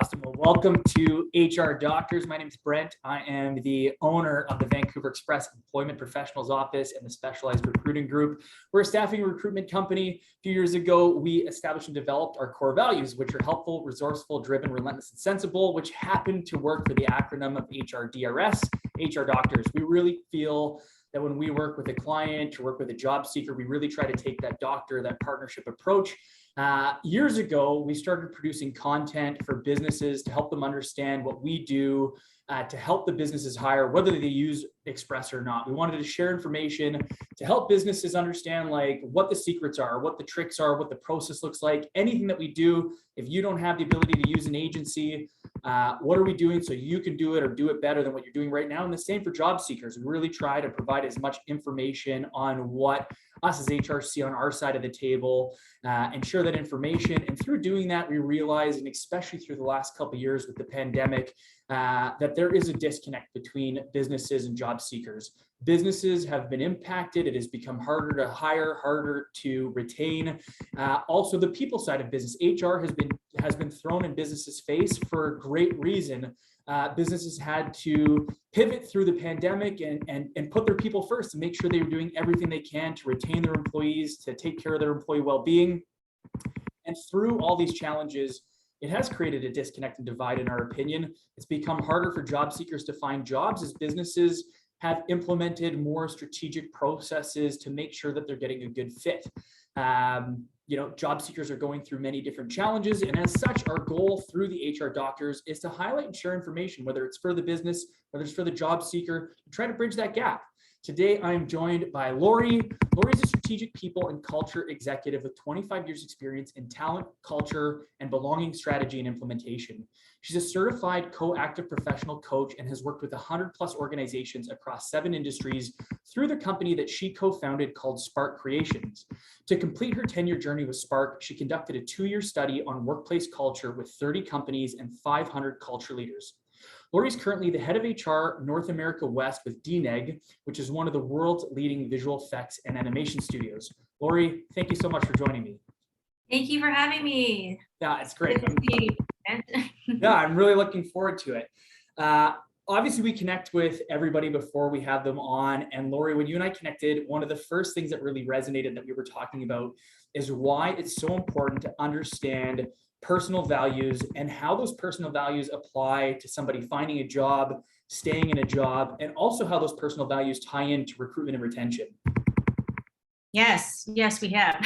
Awesome. Well, welcome to HR Doctors. My name is Brent. I am the owner of the Vancouver Express Employment Professionals Office and the Specialized Recruiting Group. We're a staffing and recruitment company. A few years ago, we established and developed our core values, which are helpful, resourceful, driven, relentless, and sensible, which happen to work for the acronym of HRDRS, HR Doctors. We really feel that when we work with a client or work with a job seeker, we really try to take that doctor, that partnership approach. Years ago, we started producing content for businesses to help them understand what we do to help the businesses hire, whether they use Express or not. We wanted to share information to help businesses understand like what the secrets are, what the tricks are, what the process looks like, anything that we do. If you don't have the ability to use an agency, what are we doing so you can do it or do it better than what you're doing right now? And the same for job seekers. We really try to provide as much information on what us as HR see on our side of the table and share that information. And through doing that, we realize, and especially through the last couple of years with the pandemic, that there is a disconnect between businesses and job seekers. Businesses have been impacted. It has become harder to hire, harder to retain. Also, the people side of business, HR has been thrown in businesses' face for great reason. Businesses had to pivot through the pandemic and put their people first and make sure they were doing everything they can to retain their employees, to take care of their employee well-being. And through all these challenges, it has created a disconnect and divide, in our opinion. It's become harder for job seekers to find jobs as businesses have implemented more strategic processes to make sure that they're getting a good fit. Job seekers are going through many different challenges. And as such, our goal through the HR Doctors is to highlight and share information, whether it's for the business, whether it's for the job seeker, to try to bridge that gap. Today, I'm joined by Lorie. Lorie is a strategic people and culture executive with 25 years experience in talent, culture, and belonging strategy and implementation. She's a certified co-active professional coach and has worked with 100 plus organizations across 7 industries through the company that she co-founded called Spark Creations. To complete her 10-year journey with Spark, she conducted a 2-year study on workplace culture with 30 companies and 500 culture leaders. Lorie is currently the head of HR North America West with DNEG, which is one of the world's leading visual effects and animation studios. Lorie, thank you so much for joining me. Thank you for having me. Yeah, it's great. Yeah, I'm really looking forward to it. Obviously, we connect with everybody before we have them on. And Lorie, when you and I connected, one of the first things that really resonated that we were talking about is why it's so important to understand personal values and how those personal values apply to somebody finding a job, staying in a job, and also how those personal values tie into recruitment and retention. Yes, we have.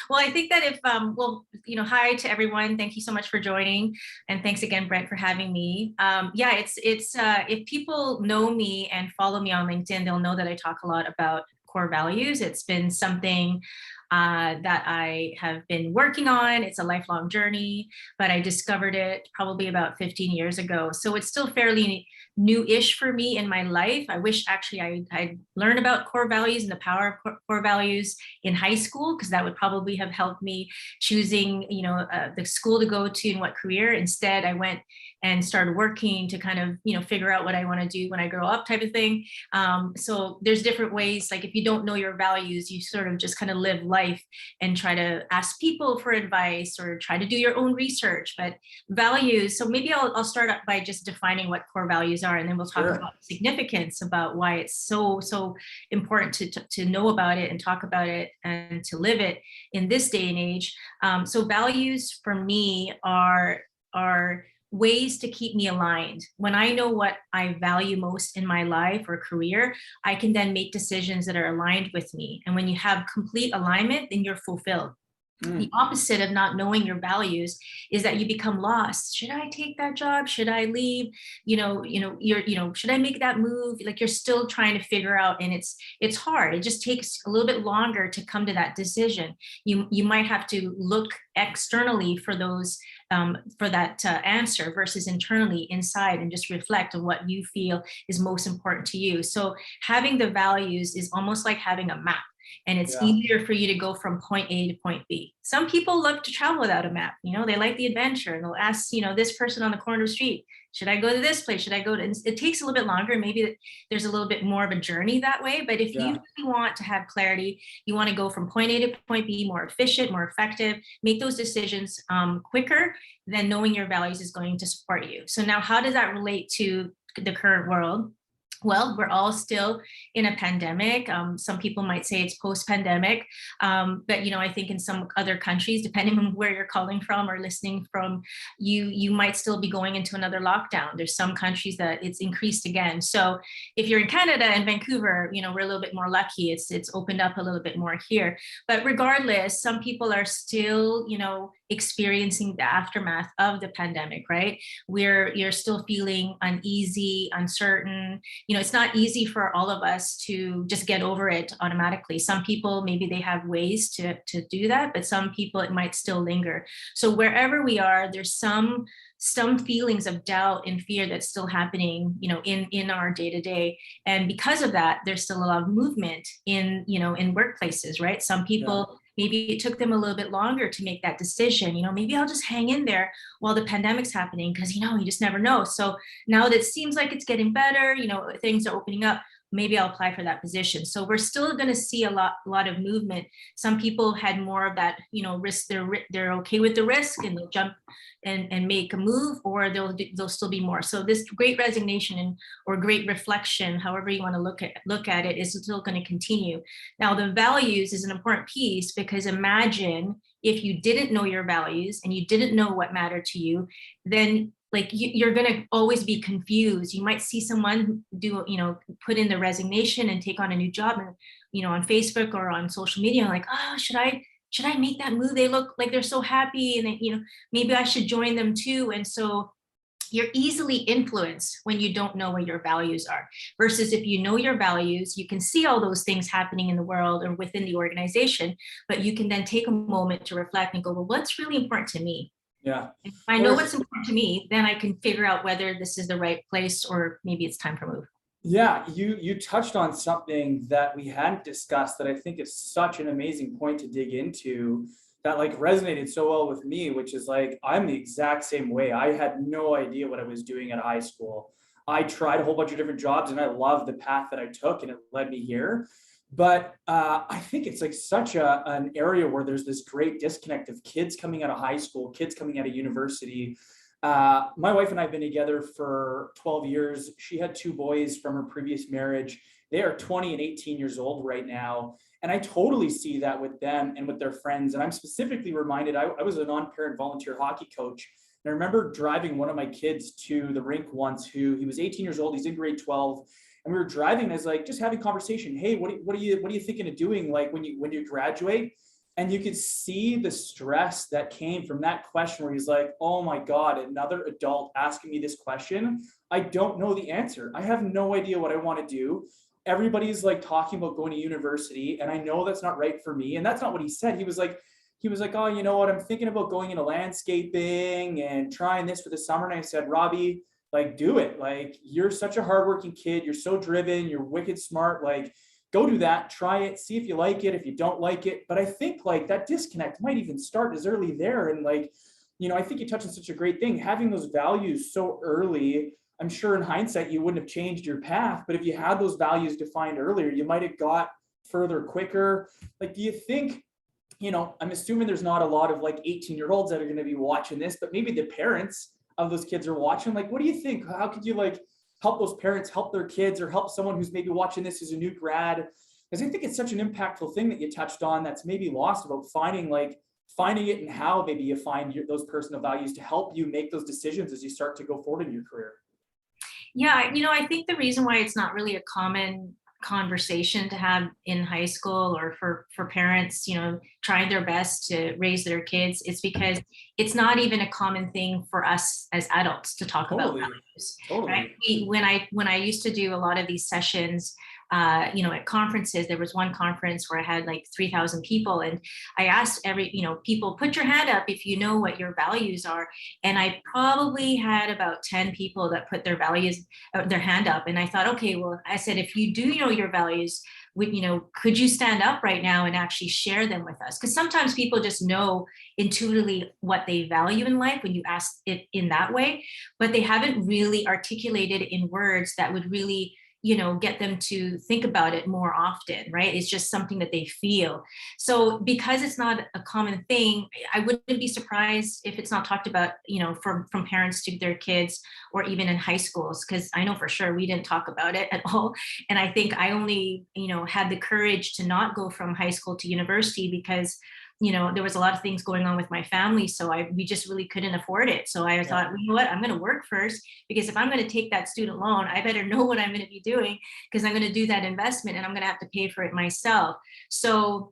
Well, I think that hi to everyone. Thank you so much for joining. And thanks again, Brent, for having me. If people know me and follow me on LinkedIn, they'll know that I talk a lot about core values. It's been something that I have been working on. It's a lifelong journey, but I discovered it probably about 15 years ago. So it's still fairly new-ish for me in my life. I wish actually I learned about core values and the power of core values in high school, because that would probably have helped me choosing, the school to go to and what career. Instead, I went and started working to kind of, figure out what I want to do when I grow up, type of thing. So there's different ways. Like if you don't know your values, you sort of just kind of live life and try to ask people for advice or try to do your own research. But values, so maybe I'll start up by just defining what core values are, and then we'll talk about significance, about why it's so important to know about it and talk about it and to live it in this day and age. So values for me are ways to keep me aligned. When I know what I value most in my life or career, I can then make decisions that are aligned with me. And when you have complete alignment, then you're fulfilled. The opposite of not knowing your values is that you become lost. Should I take that job? Should I leave? Should I make that move? Like you're still trying to figure out, and it's hard. It just takes a little bit longer to come to that decision. You might have to look externally for those for that answer versus internally inside and just reflect on what you feel is most important to you. So having the values is almost like having a map. and it's Yeah. easier for you to go from point A to point B. Some people love to travel without a map. They like the adventure, and they'll ask, this person on the corner of the street, should I go to this place? Should I go to, and it takes a little bit longer. Maybe there's a little bit more of a journey that way. But if you really want to have clarity, you want to go from point A to point B, more efficient, more effective, make those decisions quicker, then knowing your values is going to support you. So now how does that relate to the current world? Well, we're all still in a pandemic. Some people might say it's post-pandemic, but I think in some other countries, depending on where you're calling from or listening from, you might still be going into another lockdown. There's some countries that it's increased again. So if you're in Canada and Vancouver, we're a little bit more lucky. It's opened up a little bit more here. But regardless, some people are still, experiencing the aftermath of the pandemic, right? You're still feeling uneasy, uncertain. It's not easy for all of us to just get over it automatically. Some people, maybe they have ways to do that, but some people, it might still linger. So wherever we are, there's some feelings of doubt and fear that's still happening, in our day-to-day. And because of that, there's still a lot of movement in workplaces, right? Some people, maybe it took them a little bit longer to make that decision. Maybe I'll just hang in there while the pandemic's happening, because, you just never know. So now that it seems like it's getting better, things are opening up, maybe I'll apply for that position. So we're still going to see a lot of movement. Some people had more of that, risk. They're okay with the risk and they'll jump and make a move, or there'll still be more. So this great resignation or great reflection, however you want to look at it, is still going to continue. Now, the values is an important piece, because imagine if you didn't know your values and you didn't know what mattered to you, then you're going to always be confused. You might see someone put in the resignation and take on a new job, and on Facebook or on social media, like, oh, should I make that move? They look like they're so happy, and maybe I should join them too. And so you're easily influenced when you don't know what your values are, versus if you know your values, you can see all those things happening in the world or within the organization, but you can then take a moment to reflect and go, well, what's really important to me? Yeah. If I know what's important to me, then I can figure out whether this is the right place or maybe it's time for a move. Yeah, you touched on something that we hadn't discussed that I think is such an amazing point to dig into, that resonated so well with me, which is I'm the exact same way. I had no idea what I was doing at high school. I tried a whole bunch of different jobs and I loved the path that I took, and it led me here. But I think it's such an area where there's this great disconnect of kids coming out of high school, kids coming out of university. My wife and I have been together for 12 years. She had 2 boys from her previous marriage. They are 20 and 18 years old right now. And I totally see that with them and with their friends. And I'm specifically reminded, I was a non-parent volunteer hockey coach. And I remember driving one of my kids to the rink once, he was 18 years old. He's in grade 12. And we were driving as just having conversation. Hey, what are you thinking of doing when you graduate? And you could see the stress that came from that question, where he's like, oh my God, another adult asking me this question. I don't know the answer. I have no idea what I want to do. Everybody's talking about going to university, and I know that's not right for me. And that's not what he said. He was like, oh, you know what? I'm thinking about going into landscaping and trying this for the summer. And I said, Robbie, do it. You're such a hardworking kid. You're so driven. You're wicked smart. Go do that, try it, see if you like it, if you don't like it. But I think that disconnect might even start as early there. And I think you touched on such a great thing, having those values so early. I'm sure in hindsight, you wouldn't have changed your path, but if you had those values defined earlier, you might have got further quicker. Do you think, I'm assuming there's not a lot of 18-year-olds that are going to be watching this, but maybe the parents of those kids are watching. What do you think? How could you help those parents help their kids, or help someone who's maybe watching this as a new grad? Because I think it's such an impactful thing that you touched on that's maybe lost, about finding it, and how maybe you find those personal values to help you make those decisions as you start to go forward in your career. Yeah, I think the reason why it's not really a common conversation to have in high school, or for parents, trying their best to raise their kids, it's because it's not even a common thing for us as adults to talk about values. Totally. Right? When I used to do a lot of these sessions, at conferences. There was one conference where I had like 3,000 people, and I asked people, put your hand up if you know what your values are. And I probably had about 10 people that put their hand up. And I thought, okay, well, I said, if you do know your values, could you stand up right now and actually share them with us? Because sometimes people just know intuitively what they value in life when you ask it in that way, but they haven't really articulated it in words that would really get them to think about it more often, right? It's just something that they feel. So because it's not a common thing, I wouldn't be surprised if it's not talked about, from parents to their kids, or even in high schools, because I know for sure we didn't talk about it at all. And I think I only, had the courage to not go from high school to university because there was a lot of things going on with my family. So we just really couldn't afford it. So I thought, you know what, I'm going to work first, because if I'm going to take that student loan, I better know what I'm going to be doing, because I'm going to do that investment and I'm going to have to pay for it myself. So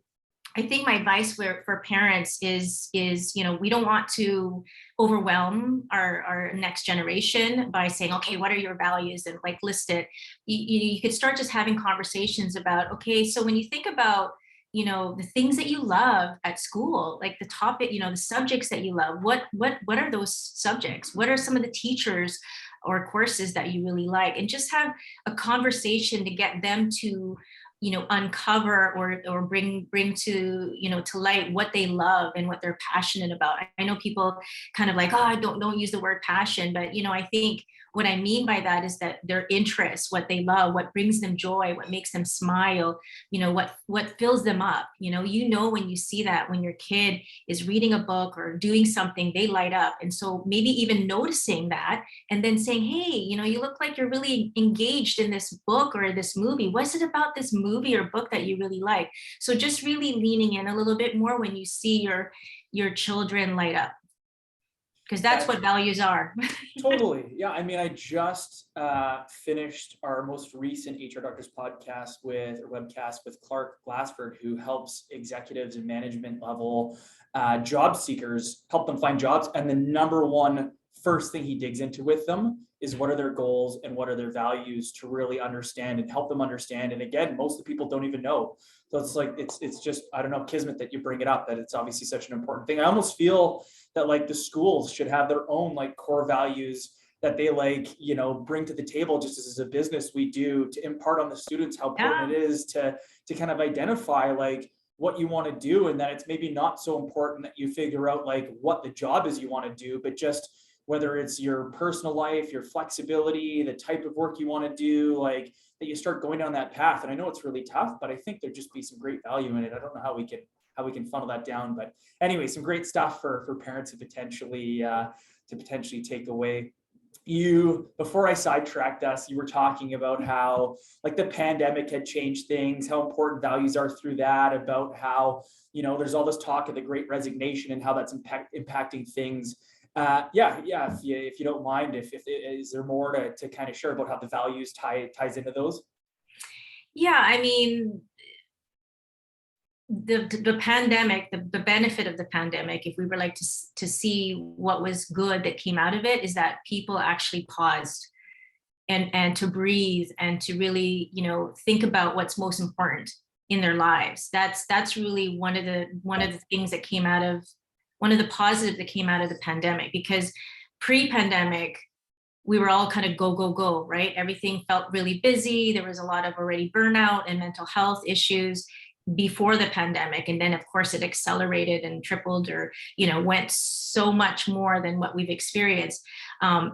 I think my advice for parents is, we don't want to overwhelm our next generation by saying, okay, what are your values? And like list it. You could start just having conversations about, okay, so when you think about the things that you love at school, like the topic, the subjects that you love, what are those subjects? What are some of the teachers or courses that you really like? And just have a conversation to get them to, uncover or bring to, to light what they love and what they're passionate about. I know people kind of like, oh, don't use the word passion, but, I think what I mean by that is that their interests, what they love, what brings them joy, what makes them smile, what fills them up. When you see that, when your kid is reading a book or doing something, they light up. And so maybe even noticing that and then saying, hey, you look like you're really engaged in this book or this movie. What's it about this movie or book that you really like? So just really leaning in a little bit more when you see your children light up. Because that's what values are. Totally. Yeah. I mean, I just finished our most recent HR Doctors webcast with Clark Glassford, who helps executives and management level job seekers, help them find jobs. And the number one first thing he digs into with them is what are their goals and what are their values, to really understand and help them understand. And again, most of the people don't even know. So it's like, it's just, I don't know, kismet that you bring it up, that it's obviously such an important thing. I almost feel that like the schools should have their own like core values that they bring to the table, just as a business we do, to impart on the students how important it is to kind of identify like what you want to do, and that it's maybe not so important that you figure out like what the job is you want to do, but just whether it's your personal life, your flexibility, the type of work you want to do, like that you start going down that path. And I know it's really tough, but I think there'd just be some great value in it. I don't know how we can funnel that down, but anyway, some great stuff for parents to potentially take away. Before I sidetracked us, you were talking about how like the pandemic had changed things, how important values are through that, about how, there's all this talk of the Great Resignation and how that's impacting things. If you don't mind, if is there more to kind of share about how the values ties into those? Yeah, I mean, the pandemic, the benefit of the pandemic, if we were like to see what was good that came out of it, is that people actually paused and to breathe and to really, think about what's most important in their lives. That's really one of the things that came out of, one of the positives that came out of the pandemic, because pre-pandemic, we were all kind of go, right? Everything felt really busy. There was a lot of already burnout and mental health issues before the pandemic. And then of course it accelerated and tripled or, went so much more than what we've experienced.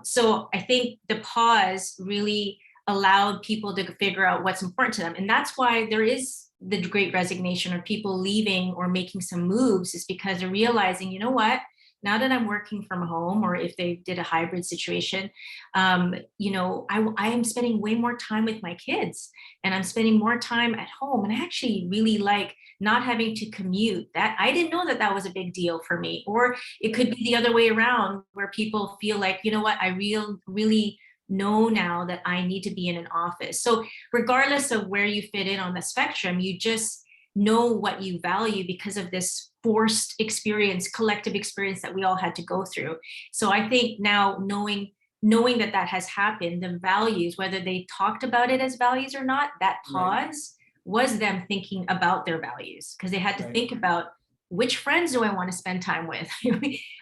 So I think the pause really allowed people to figure out what's important to them. And that's why there is the Great Resignation, or people leaving or making some moves, is because they're realizing, you know what, now that I'm working from home, or if they did a hybrid situation, I am spending way more time with my kids, and I'm spending more time at home. And I actually really like not having to commute. That I didn't know that was a big deal for me. Or it could be the other way around, where people feel like, you know what, I really know now that I need to be in an office. So regardless of where you fit in on the spectrum, you just know what you value because of this forced experience, collective experience that we all had to go through. So I think now knowing knowing that that has happened, the values, whether they talked about it as values or not, that pause was them thinking about their values, because they had to think about, which friends do I want to spend time with?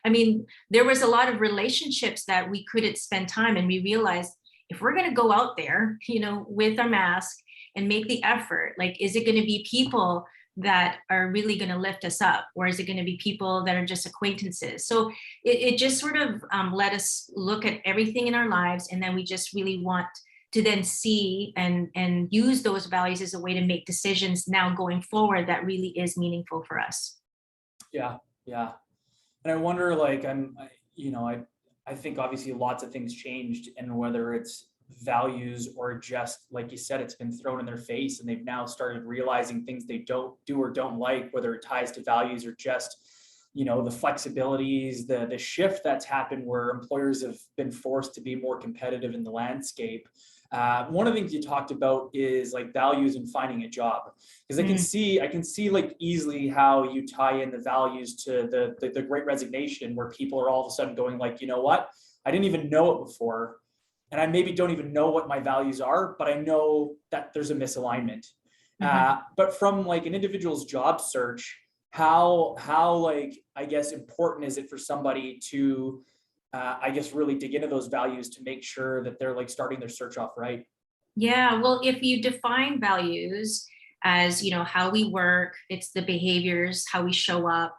I mean, there was a lot of relationships that we couldn't spend time, and we realized if we're going to go out there, with our mask and make the effort, like, is it going to be people that are really going to lift us up, or is it going to be people that are just acquaintances? So it just sort of let us look at everything in our lives, and then we just really want to then see and use those values as a way to make decisions now going forward that really is meaningful for us. Yeah. And I wonder, like, I think obviously lots of things changed, and whether it's values or just, like you said, it's been thrown in their face and they've now started realizing things they don't do or don't like, whether it ties to values or just, the flexibilities, the shift that's happened where employers have been forced to be more competitive in the landscape. One of the things you talked about is like values and finding a job, because I can see like easily how you tie in the values to the Great Resignation, where people are all of a sudden going like, you know what, I didn't even know it before, and I maybe don't even know what my values are, but I know that there's a misalignment. But from like an individual's job search, how like, I guess, important is it for somebody to I guess really dig into those values to make sure that they're like starting their search off right? Yeah, well, if you define values as, how we work, it's the behaviors, how we show up,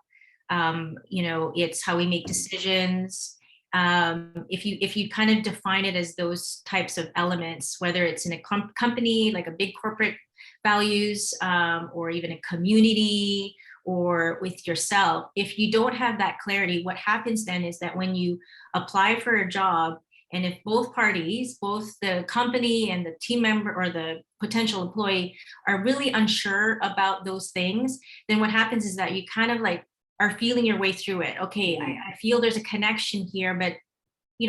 it's how we make decisions. If you kind of define it as those types of elements, whether it's in a company, like a big corporate values, or even a community, or with yourself, if you don't have that clarity, what happens then is that when you apply for a job, and if both parties, both the company and the team member or the potential employee, are really unsure about those things, then what happens is that you kind of like are feeling your way through it. Okay, I feel there's a connection here, but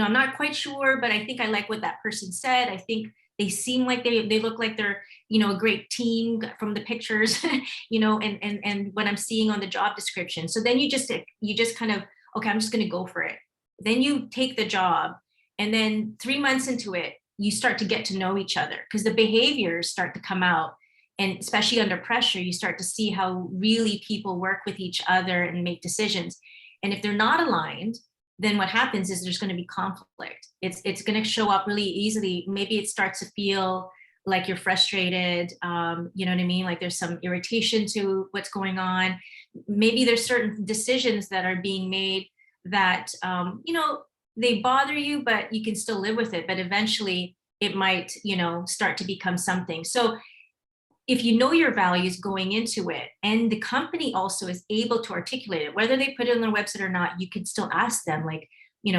I'm not quite sure, but I think I like what that person said. I think they seem like they look like they're, a great team from the pictures, and what I'm seeing on the job description. So then you just kind of, okay, I'm just going to go for it. Then you take the job, and then 3 months into it, you start to get to know each other, because the behaviors start to come out. And especially under pressure, you start to see how really people work with each other and make decisions. And if they're not aligned, then what happens is there's going to be conflict. It's going to show up really easily. Maybe it starts to feel like you're frustrated. You know what I mean? Like there's some irritation to what's going on. Maybe there's certain decisions that are being made that, they bother you, but you can still live with it. But eventually it might, start to become something. So if you know your values going into it, and the company also is able to articulate it, whether they put it on their website or not, you can still ask them, like,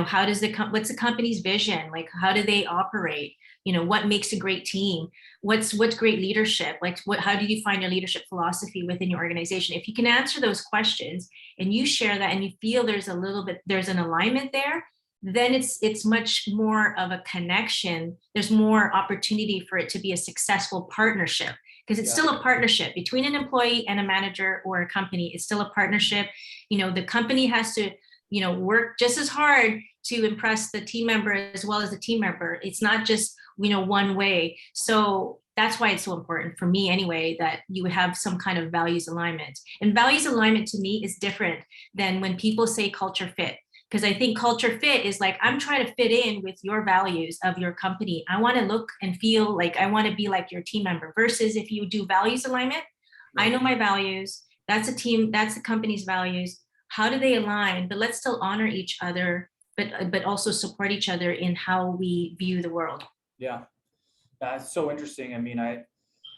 how does what's the company's vision? Like, how do they operate? What makes a great team? What's great leadership? Like, how do you find your leadership philosophy within your organization? If you can answer those questions and you share that, and you feel there's an alignment there, then it's much more of a connection. There's more opportunity for it to be a successful partnership, because it's still a partnership between an employee and a manager or a company. It's still a partnership. The company has to, work just as hard to impress the team member as well as the team member. It's not just, one way. So that's why it's so important for me anyway, that you would have some kind of values alignment. And values alignment to me is different than when people say culture fit. Because I think culture fit is like, I'm trying to fit in with your values of your company. I want to look and feel like I want to be like your team member. Versus if you do values alignment, I know my values. That's the company's values. How do they align? But let's still honor each other, but also support each other in how we view the world. Yeah, that's so interesting. I mean,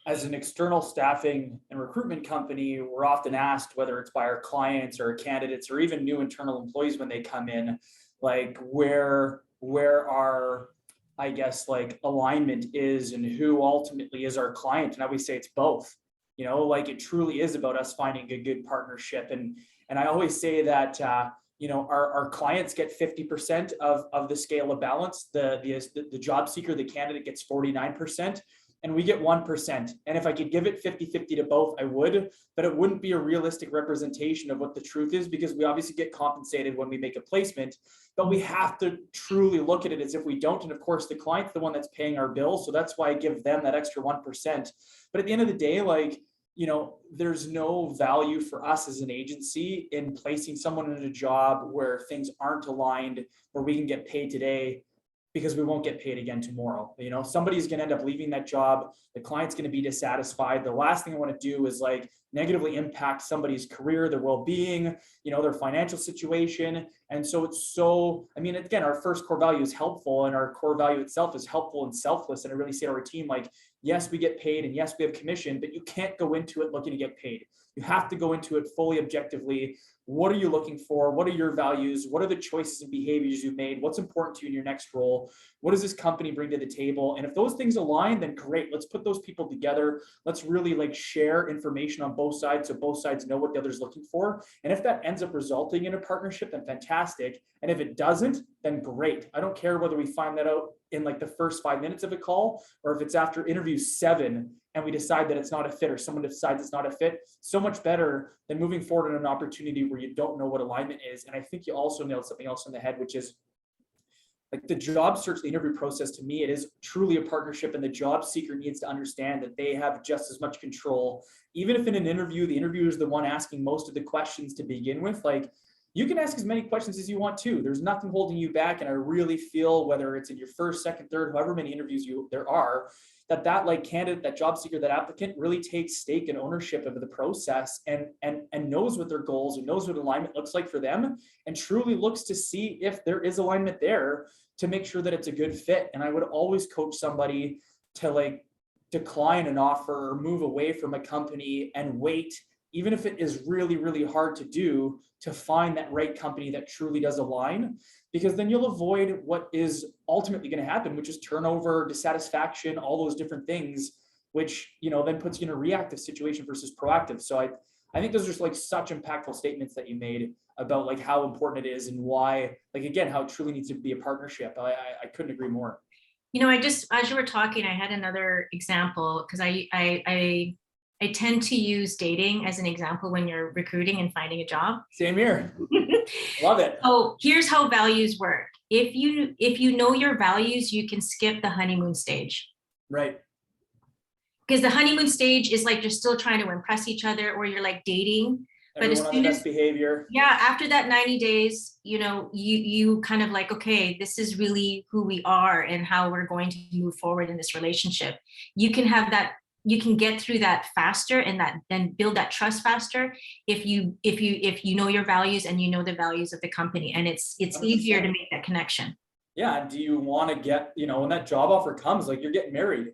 as an external staffing and recruitment company, we're often asked, whether it's by our clients or candidates or even new internal employees when they come in, like where our, I guess, like alignment is and who ultimately is our client. And I always say it's both, like it truly is about us finding a good partnership. And I always say that, our clients get 50% of the scale of balance. The job seeker, the candidate, gets 49%. and we get 1%. And if I could give it 50-50 to both, I would, but it wouldn't be a realistic representation of what the truth is, because we obviously get compensated when we make a placement, but we have to truly look at it as if we don't. And of course, the client's the one that's paying our bill. So that's why I give them that extra 1%. But at the end of the day, like, you know, there's no value for us as an agency in placing someone in a job where things aren't aligned, where we can get paid today because we won't get paid again tomorrow. You know, somebody's going to end up leaving that job. The client's going to be dissatisfied. The last thing I want to do is like negatively impact somebody's career, their well-being, you know, their financial situation. And so it's so, I mean, again, our first core value is helpful, and our core value itself is helpful and selfless. And I really say to our team, like, yes, we get paid, and yes, we have commission, but you can't go into it looking to get paid. You have to go into it fully objectively. What are you looking for? What are your values? What are the choices and behaviors you've made? What's important to you in your next role? What does this company bring to the table? And if those things align, then great. Let's put those people together. Let's really like share information on both sides, so both sides know what the other's looking for. And if that ends up resulting in a partnership, then fantastic. And if it doesn't, then great. I don't care whether we find that out in like the first 5 minutes of a call, or if it's after interview 7 and we decide that it's not a fit, or someone decides it's not a fit. So much better than moving forward in an opportunity where you don't know what alignment is. And I think you also nailed something else on the head, which is like the job search, the interview process. To me, it is truly a partnership, and the job seeker needs to understand that they have just as much control. Even if in an interview, the interviewer is the one asking most of the questions to begin with, like, you can ask as many questions as you want to. There's nothing holding you back. And I really feel, whether it's in your first, second, third, however many interviews there are, that like candidate, that job seeker, that applicant really takes stake and ownership of the process, and knows what their goals and knows what alignment looks like for them, and truly looks to see if there is alignment there to make sure that it's a good fit. And I would always coach somebody to like decline an offer or move away from a company and wait, even if it is really, really hard to do, to find that right company that truly does align, because then you'll avoid what is ultimately going to happen, which is turnover, dissatisfaction, all those different things, which, you know, then puts you in a reactive situation versus proactive. So I think those are just like such impactful statements that you made about like how important it is, and why, like, again, how it truly needs to be a partnership. I couldn't agree more. You know, I just, as you were talking, I had another example, because I tend to use dating as an example when you're recruiting and finding a job. Same here. Love it. So here's how values work. If you know your values, you can skip the honeymoon stage. Right. Because the honeymoon stage is like you're still trying to impress each other, or you're like dating. Everyone but as on soon the as best behavior. Yeah, after that 90 days, you know, you kind of like, okay, this is really who we are and how we're going to move forward in this relationship. You can have that, you can get through that faster, and then build that trust faster if you know your values and you know the values of the company, and it's 100%. Easier to make that connection. Yeah. Do you want to get, you know, when that job offer comes, like you're getting married,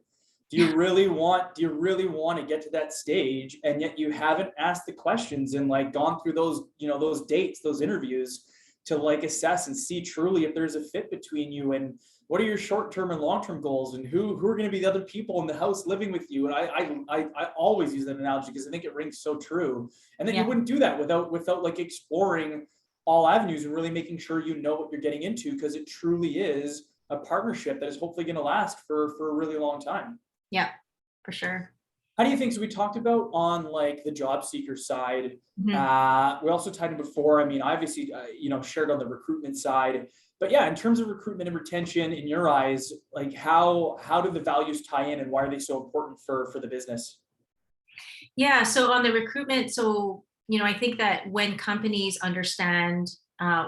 do you really want to get to that stage, and yet you haven't asked the questions and like gone through those, you know, those dates, those interviews, to like assess and see truly if there's a fit between you, and what are your short-term and long-term goals, and who are going to be the other people in the house living with you. And I always use that analogy because I think it rings so true. And then you wouldn't do that without like exploring all avenues and really making sure you know what you're getting into, because it truly is a partnership that is hopefully going to last for a really long time. Yeah, for sure. How do you think, so we talked about on like the job seeker side, we also tied in before, I mean, obviously, you know, shared on the recruitment side, but yeah, in terms of recruitment and retention, in your eyes, like how do the values tie in, and why are they so important for the business? Yeah, so on the recruitment, so, you know, I think that when companies understand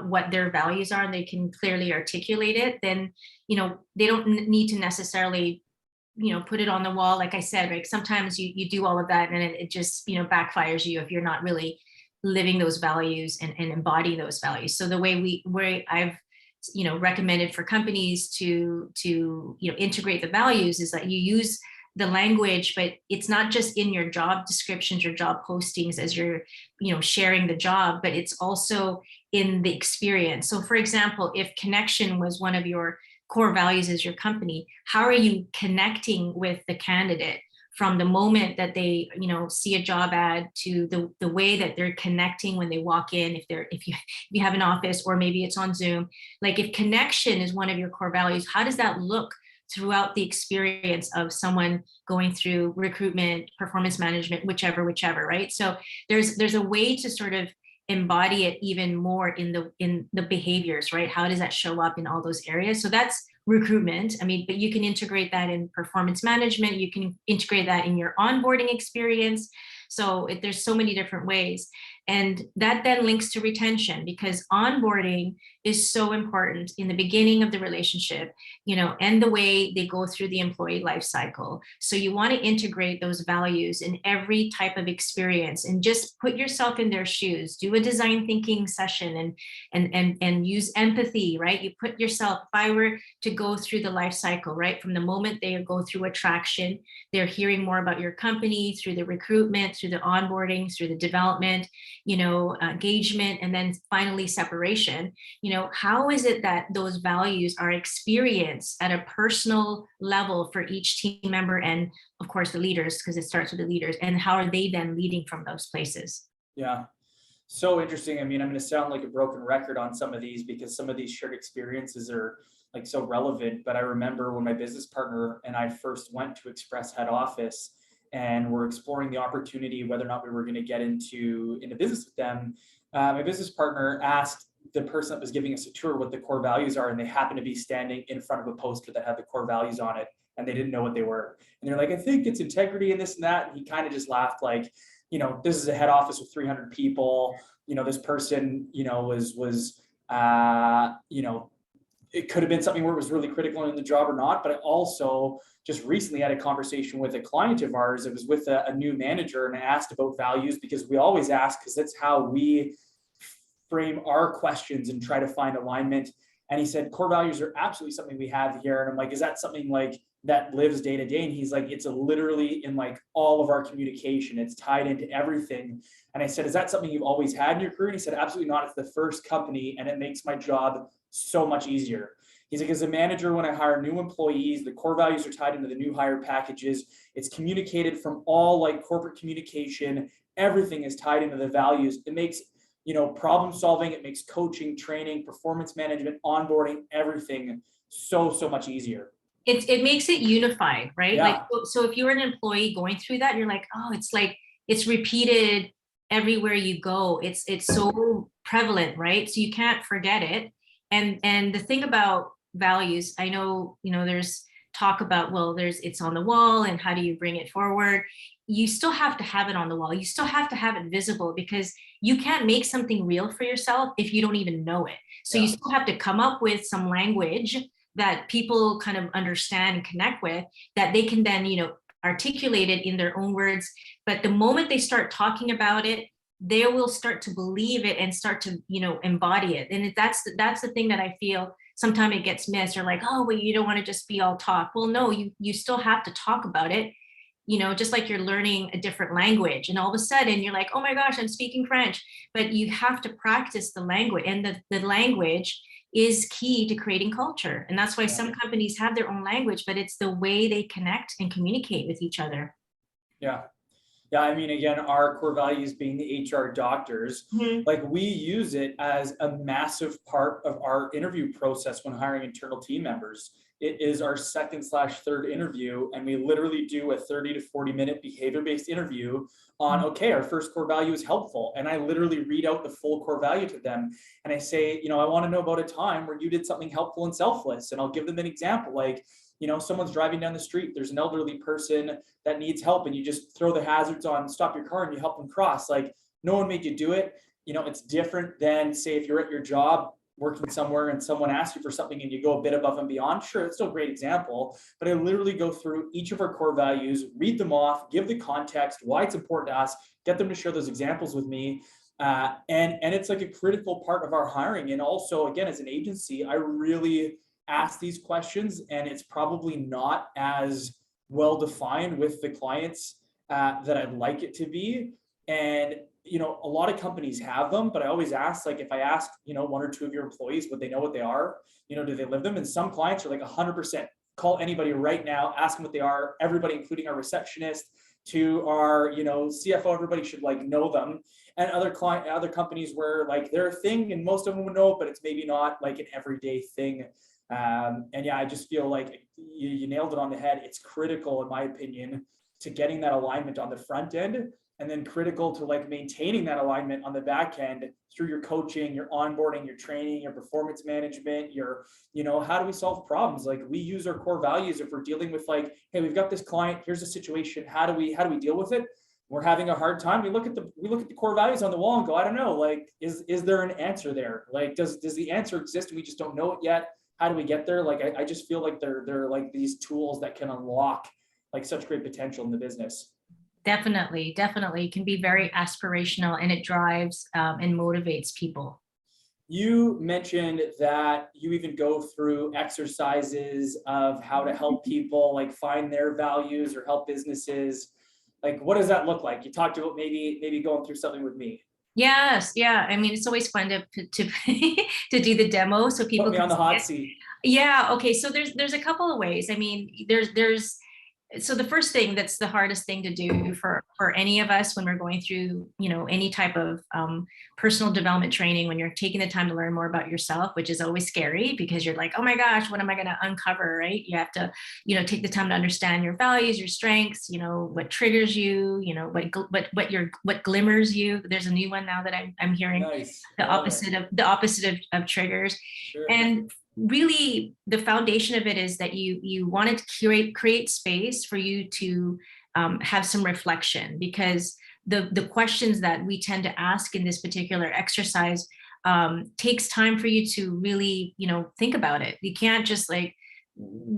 what their values are and they can clearly articulate it, then, you know, they don't need to necessarily, you know, put it on the wall. Like I said, right, sometimes you do all of that and it just, you know, backfires you if you're not really living those values and embodying those values. So the way I've, you know, recommended for companies to you know, integrate the values is that you use the language, but it's not just in your job descriptions or job postings as you're, you know, sharing the job, but it's also in the experience. So for example, if connection was one of your core values as your company, how are you connecting with the candidate from the moment that they, you know, see a job ad to the way that they're connecting when they walk in, if you have an office, or maybe it's on Zoom. Like if connection is one of your core values, how does that look throughout the experience of someone going through recruitment, performance management, whichever, right? So there's a way to sort of embody it even more in the behaviors, right? How does that show up in all those areas? So that's recruitment. I mean, but you can integrate that in performance management. You can integrate that in your onboarding experience. So there's so many different ways. And that then links to retention, because onboarding is so important in the beginning of the relationship, and the way they go through the employee life cycle. So you want to integrate those values in every type of experience and just put yourself in their shoes, do a design thinking session and use empathy, right? You put yourself, if I were to go through the life cycle, right? From the moment they go through attraction, they're hearing more about your company through the recruitment, through the onboarding, through the development, engagement, and then finally separation. How is it that those values are experienced at a personal level for each team member, and of course the leaders, because it starts with the leaders, and how are they then leading from those places? Yeah. So interesting. I mean, I'm going to sound like a broken record on some of these because some of these shared experiences are like so relevant. But I remember when my business partner and I first went to Express head office and we're exploring the opportunity, whether or not we were going to get into business with them. My business partner asked the person that was giving us a tour what the core values are, and they happened to be standing in front of a poster that had the core values on it, and they didn't know what they were. And they're like, I think it's integrity and this and that. And he kind of just laughed like, this is a head office with 300 people. This person, was it could have been something where it was really critical in the job or not. But I also just recently had a conversation with a client of ours. It was with a new manager, and I asked about values because we always ask, because that's how we frame our questions and try to find alignment. And he said, core values are absolutely something we have here. And I'm like, is that something like that lives day to day? And he's like, it's literally in like all of our communication. It's tied into everything. And I said, is that something you've always had in your career? And he said, absolutely not. It's the first company, and it makes my job so much easier. He's like, as a manager, when I hire new employees, the core values are tied into the new hire packages. It's communicated from all like corporate communication. Everything is tied into the values. It makes, problem solving. It makes coaching, training, performance management, onboarding, everything so much easier. It makes it unified, right? Yeah. Like, so if you're an employee going through that, you're like, oh, it's like, it's repeated everywhere you go. It's so prevalent, right? So you can't forget it. And the thing about values, I know, there's talk about, well, it's on the wall and how do you bring it forward? You still have to have it on the wall. You still have to have it visible, because you can't make something real for yourself if you don't even know it. So you still have to come up with some language that people kind of understand and connect with, that they can then, articulate it in their own words. But the moment they start talking about it, they will start to believe it and start to, embody it. And that's the thing that I feel sometimes it gets missed. Or like, oh, well, you don't want to just be all talk. Well, no, you still have to talk about it. Just like you're learning a different language, and all of a sudden you're like, oh my gosh, I'm speaking French. But you have to practice the language, and the language is key to creating culture. And that's why some companies have their own language, but it's the way they connect and communicate with each other. Yeah. Yeah, I mean, again, our core values being the HR doctors, like we use it as a massive part of our interview process when hiring internal team members. It is our second/third interview, and we literally do a 30 to 40 minute behavior-based interview on, okay, our first core value is helpful. And I literally read out the full core value to them. And I say, I want to know about a time where you did something helpful and selfless. And I'll give them an example, like, someone's driving down the street, there's an elderly person that needs help, and you just throw the hazards on, stop your car, and you help them cross. Like, no one made you do it. It's different than, say, if you're at your job working somewhere and someone asks you for something and you go a bit above and beyond. Sure, it's still a great example, but I literally go through each of our core values, read them off, give the context, why it's important to us, get them to share those examples with me. And it's like a critical part of our hiring. And also, again, as an agency, I really ask these questions, and it's probably not as well defined with the clients that I'd like it to be. And a lot of companies have them, but I always ask, like, if I ask, one or two of your employees, would they know what they are? Do they live them? And some clients are like 100%. Call anybody right now, ask them what they are. Everybody, including our receptionist, to our, CFO, everybody should like know them. And other companies where like they're a thing and most of them would know, but it's maybe not like an everyday thing. And yeah, I just feel like you nailed it on the head. It's critical, in my opinion, to getting that alignment on the front end, and then critical to like maintaining that alignment on the back end through your coaching, your onboarding, your training, your performance management, your, how do we solve problems? Like, we use our core values if we're dealing with like, hey, we've got this client, here's the situation, how do we deal with it? We're having a hard time. We look at the core values on the wall and go, I don't know, like, is there an answer there? Like, does the answer exist and we just don't know it yet? How do we get there? Like, I just feel like they're like these tools that can unlock like such great potential in the business. Definitely, definitely. It can be very aspirational, and it drives and motivates people. You mentioned that you even go through exercises of how to help people like find their values or help businesses. Like, what does that look like? You talked about maybe going through something with me. Yes, yeah. I mean, it's always fun to to do the demo so people Put me can on the see hot it. seat. Yeah. Okay. So there's a couple of ways. I mean, so the first thing that's the hardest thing to do for any of us when we're going through, any type of personal development training, when you're taking the time to learn more about yourself, which is always scary because you're like, oh my gosh, what am I going to uncover? Right? You have to, take the time to understand your values, your strengths, what triggers you, what glimmers you. There's a new one now that I'm hearing. Nice. The opposite of triggers. Sure. And really the foundation of it is that you wanted to create space for you to have some reflection, because the questions that we tend to ask in this particular exercise takes time for you to really think about it. You can't just like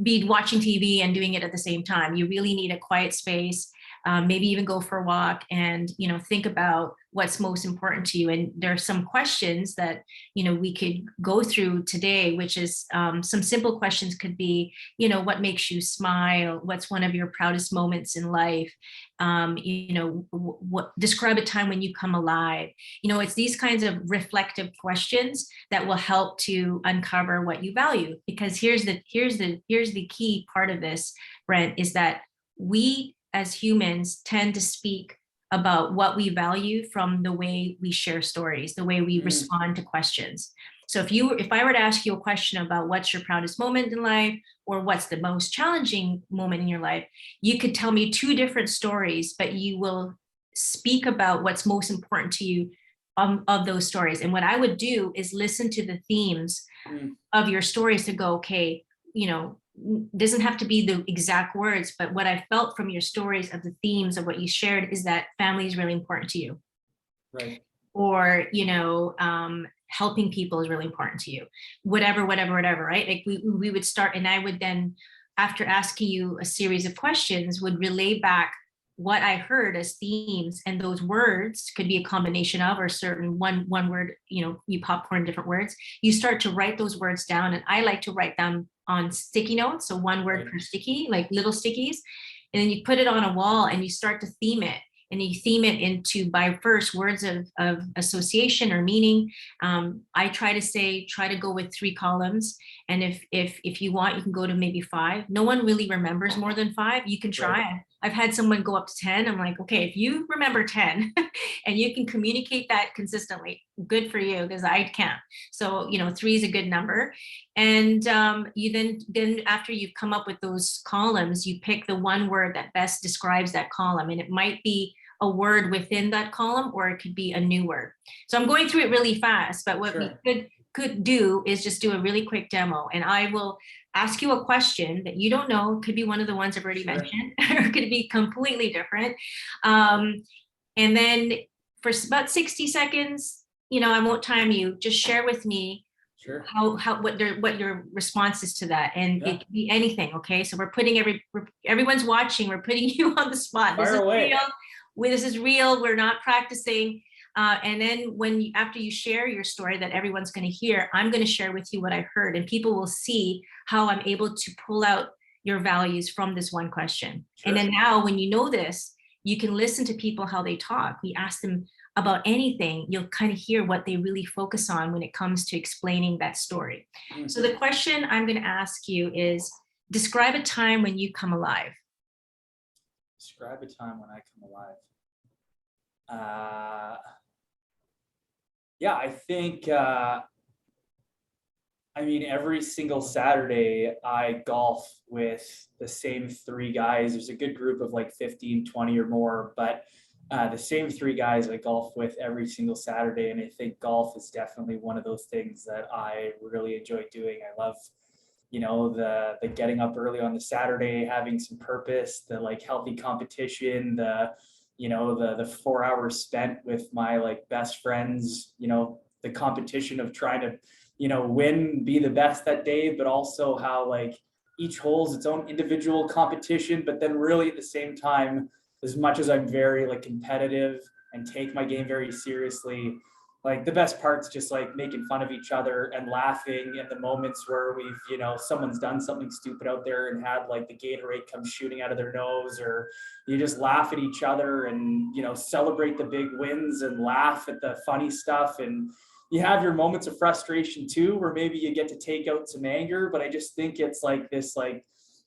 be watching TV and doing it at the same time. You really need a quiet space, maybe even go for a walk and think about what's most important to you. And there are some questions that we could go through today, which is some simple questions could be, what makes you smile? What's one of your proudest moments in life? What describe a time when you come alive? It's these kinds of reflective questions that will help to uncover what you value. Because here's the key part of this, Brent, is that we as humans tend to speak about what we value from the way we share stories, the way we respond to questions. So if I were to ask you a question about what's your proudest moment in life, or what's the most challenging moment in your life, you could tell me two different stories, but you will speak about what's most important to you of those stories. And what I would do is listen to the themes of your stories to go, okay, doesn't have to be the exact words, but what I felt from your stories of the themes of what you shared is that family is really important to you. Right. Or, helping people is really important to you. Whatever, right? Like we would start, and I would then, after asking you a series of questions, would relay back what I heard as themes, and those words could be a combination of, or certain one word, you popcorn different words. You start to write those words down, and I like to write them on sticky notes, so one word per sticky, like little stickies, and then you put it on a wall and you start to theme it. And you theme it into, by first, words of association or meaning. I try to go with 3 columns. And if you want, you can go to maybe 5. No one really remembers more than 5. You can try. Right. I've had someone go up to 10. I'm like, okay, if you remember 10 and you can communicate that consistently, good for you, because I can't. So, 3 is a good number. And you then after you've come up with those columns, you pick the one word that best describes that column. And it might be a word within that column, or it could be a new word. So I'm going through it really fast, but what we could do is just do a really quick demo, and I will ask you a question that you don't know. It could be one of the ones I've already mentioned, or it could be completely different. And then for about 60 seconds, I won't time you, just share with me what your response is to that. And it can be anything. Okay. So we're putting everyone's watching, we're putting you on the spot. This is real. This is real. We're not practicing. And then after you share your story that everyone's going to hear, I'm going to share with you what I heard, and people will see how I'm able to pull out your values from this one question. Sure. And then now, when you know this, you can listen to people, how they talk. We ask them about anything. You'll kind of hear what they really focus on when it comes to explaining that story. Mm-hmm. So the question I'm going to ask you is, describe a time when you come alive. Describe a time when I come alive. Yeah, I think I mean, every single Saturday I golf with the same three guys. There's a good group of like 15, 20 or more, but the same three guys I golf with every single Saturday. And I think golf is definitely one of those things that I really enjoy doing. I love, the getting up early on the Saturday, having some purpose, the like healthy competition, the 4 hours spent with my like best friends, the competition of trying to win, be the best that day, but also how like each hole's its own individual competition. But then really at the same time, as much as I'm very like competitive and take my game very seriously, like the best part's just like making fun of each other and laughing in the moments where we've, someone's done something stupid out there and had like the Gatorade come shooting out of their nose, or you just laugh at each other and, celebrate the big wins and laugh at the funny stuff. And you have your moments of frustration too, where maybe you get to take out some anger, but I just think it's like this like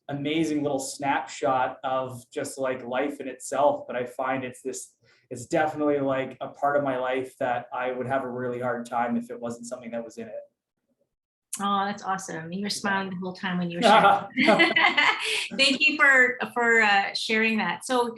amazing little snapshot of just like life in itself. But I find it's definitely like a part of my life that I would have a really hard time if it wasn't something that was in it. Oh, that's awesome. You were smiling the whole time when you were sharing. Thank you for sharing that. So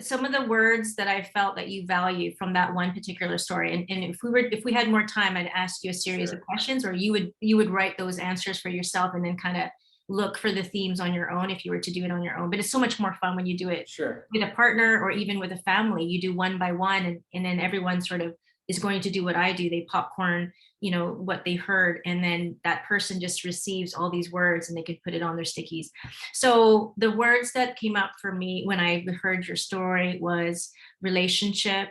some of the words that I felt that you value from that one particular story, and if we had more time, I'd ask you a series of questions, or you would write those answers for yourself and then kind of look for the themes on your own if you were to do it on your own. But it's so much more fun when you do it with a partner or even with a family. You do one by one, and then everyone sort of is going to do what I do. They popcorn, what they heard, and then that person just receives all these words and they could put it on their stickies. So the words that came up for me when I heard your story was relationship,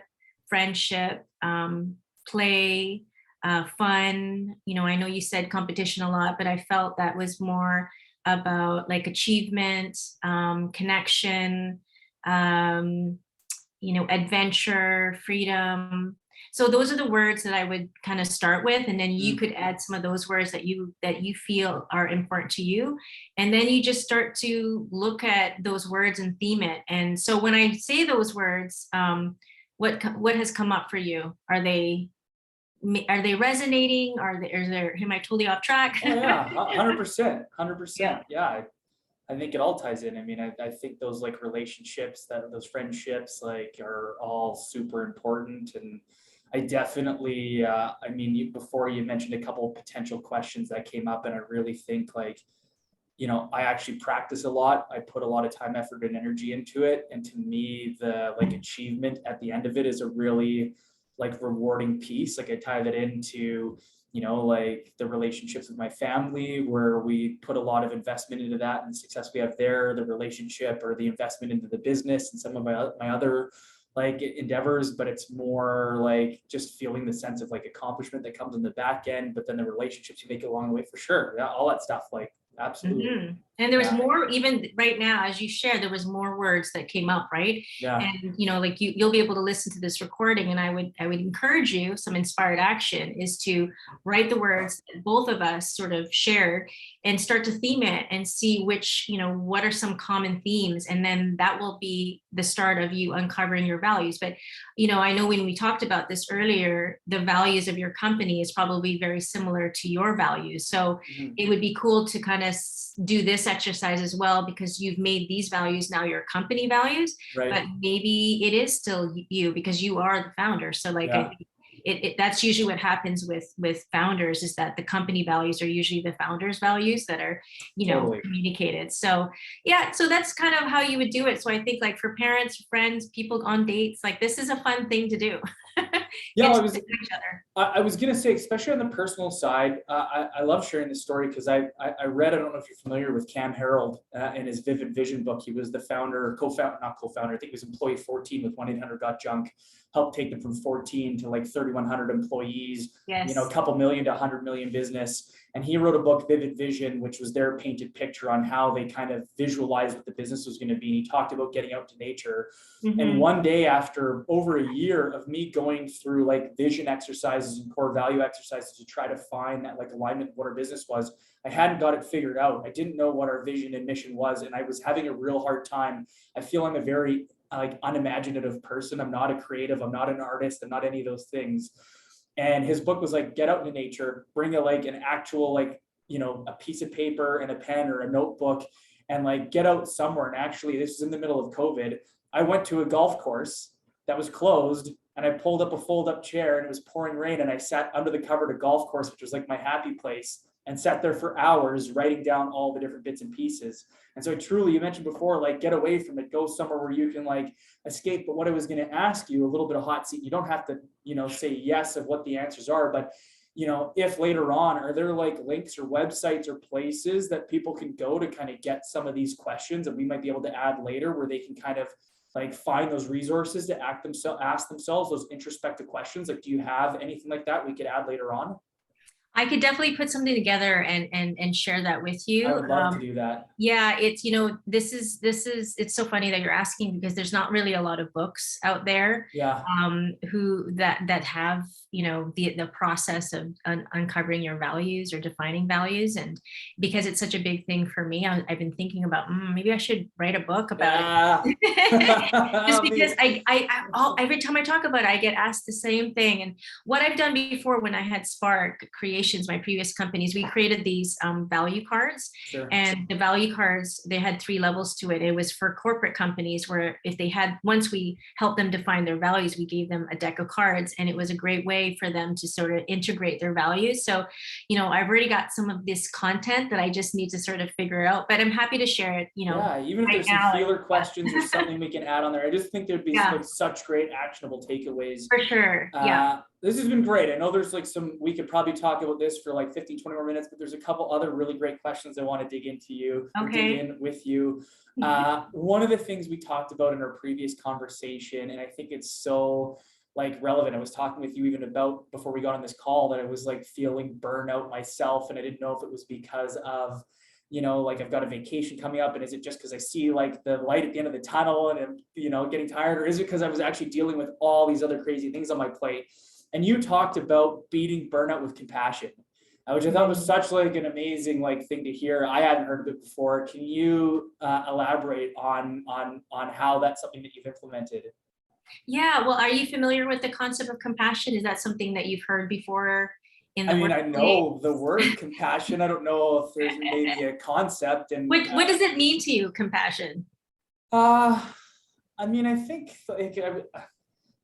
friendship, play, fun. I know you said competition a lot, but I felt that was more about like achievement, connection, adventure, freedom. So those are the words that I would kind of start with, and then you could add some of those words that you feel are important to you, and then you just start to look at those words and theme it. And so when I say those words, what has come up for you? Are they resonating? Am I totally off track? Oh, yeah, 100%, 100%. Yeah, I think it all ties in. I mean, I think those like relationships, those friendships, like are all super important. And I definitely, before you mentioned a couple of potential questions that came up, and I really think like, I actually practice a lot. I put a lot of time, effort, and energy into it. And to me, the like achievement at the end of it is a really like rewarding piece. Like I tie that into, like the relationships with my family, where we put a lot of investment into that and the success we have there, the relationship or the investment into the business and some of my other like endeavors. But it's more like just feeling the sense of like accomplishment that comes in the back end, but then the relationships you make along the way, for sure. Yeah, all that stuff, like absolutely. Mm-hmm. And there was more, even right now, as you shared, there was more words that came up, right? Yeah. And like you'll be able to listen to this recording, and I would encourage you, some inspired action is to write the words that both of us sort of shared and start to theme it and see which, what are some common themes, and then that will be the start of you uncovering your values. But I know when we talked about this earlier, the values of your company is probably very similar to your values. So it would be cool to kind of do this exercise as well, because you've made these values now your company values, right. But maybe it is still you because you are the founder. So like, I think that's usually what happens with founders, is that the company values are usually the founders' values that are, totally communicated. So yeah, so that's kind of how you would do it. So I think like for parents, friends, people on dates, like this is a fun thing to do. Yeah, I was gonna say, especially on the personal side, I love sharing this story because I read, I don't know if you're familiar with Cam Harold in his Vivid Vision book. He was the not co-founder, I think he was employee 14 with 1-800-GOT-JUNK, helped take them from 14 to like 3,100 employees, a couple million to 100 million business. And he wrote a book, Vivid Vision, which was their painted picture on how they kind of visualized what the business was going to be. And he talked about getting out to nature. And one day, after over a year of me going through like vision exercises and core value exercises to try to find that like alignment of what our business was, I hadn't got it figured out. I didn't know what our vision and mission was. And I was having a real hard time. I feel I'm a very like unimaginative person. I'm not a creative. I'm not an artist. I'm not any of those things. And his book was like, get out into nature, bring a like an actual like a piece of paper and a pen or a notebook and like get out somewhere. And actually, this is in the middle of COVID. I went to a golf course that was closed, and I pulled up a fold-up chair, and it was pouring rain, and I sat under the cover of a golf course, which was like my happy place, and sat there for hours writing down all the different bits and pieces. And so truly, you mentioned before, like, get away from it, go somewhere where you can like escape. But what I was going to ask you, a little bit of hot seat, you don't have to, say yes of what the answers are, but if later on, are there like links or websites or places that people can go to kind of get some of these questions that we might be able to add later, where they can kind of like find those resources to ask themselves those introspective questions? Like, do you have anything like that we could add later on? I could definitely put something together and share that with you. I would love to do that. Yeah, it's, this is, it's so funny that you're asking, because there's not really a lot of books out there. Yeah. That have, the process of uncovering your values or defining values. And because it's such a big thing for me, I've been thinking about, maybe I should write a book about it. Just because every time I talk about it, I get asked the same thing. And what I've done before, when I had Spark Creations, my previous companies, we created these value cards. Sure. And the value cards, they had 3 levels to it. It was for corporate companies, where if they had, once we helped them define their values, we gave them a deck of cards, and it was a great way for them to sort of integrate their values. So, I've already got some of this content that I just need to sort of figure out, but I'm happy to share it, Yeah, even if there's some feeler questions or something we can add on there. I just think there'd be such great actionable takeaways. For sure. Yeah. This has been great. I know there's like we could probably talk about this for like 15, 20 more minutes, but there's a couple other really great questions I want to dig in with you. One of the things we talked about in our previous conversation, and I think it's so like relevant. I was talking with you even about before we got on this call that I was like feeling burnout myself, and I didn't know if it was because of, like I've got a vacation coming up, and is it just because I see like the light at the end of the tunnel and I'm, getting tired, or is it because I was actually dealing with all these other crazy things on my plate? And you talked about beating burnout with compassion, which I thought was such like an amazing like thing to hear. I hadn't heard of it before. Can you elaborate on how that's something that you've implemented? Yeah, well, are you familiar with the concept of compassion? Is that something that you've heard before? I know the word compassion. I don't know if there's maybe a concept. And what does it mean to you, compassion? I think like,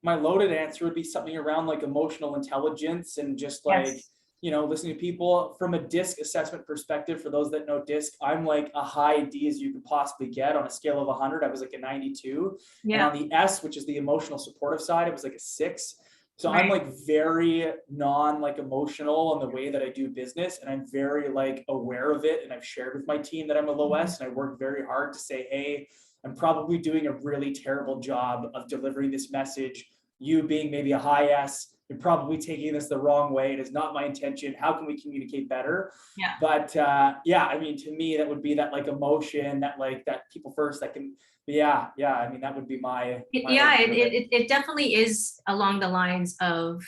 my loaded answer would be something around like emotional intelligence and just like, listening to people from a DISC assessment perspective. For those that know DISC, I'm like a high D as you could possibly get. On a scale of 100, I was like a 92. Yeah. And on the S, which is the emotional supportive side, it was like a 6. So I'm like very emotional in the way that I do business, and I'm very like aware of it. And I've shared with my team that I'm a low S, and I work very hard to say, hey, I'm probably doing a really terrible job of delivering this message. You being maybe a high S, you're probably taking this the wrong way. It is not my intention. How can we communicate better? Yeah. But to me, that would be that like emotion, that like that people first that can. That would be my it definitely is along the lines of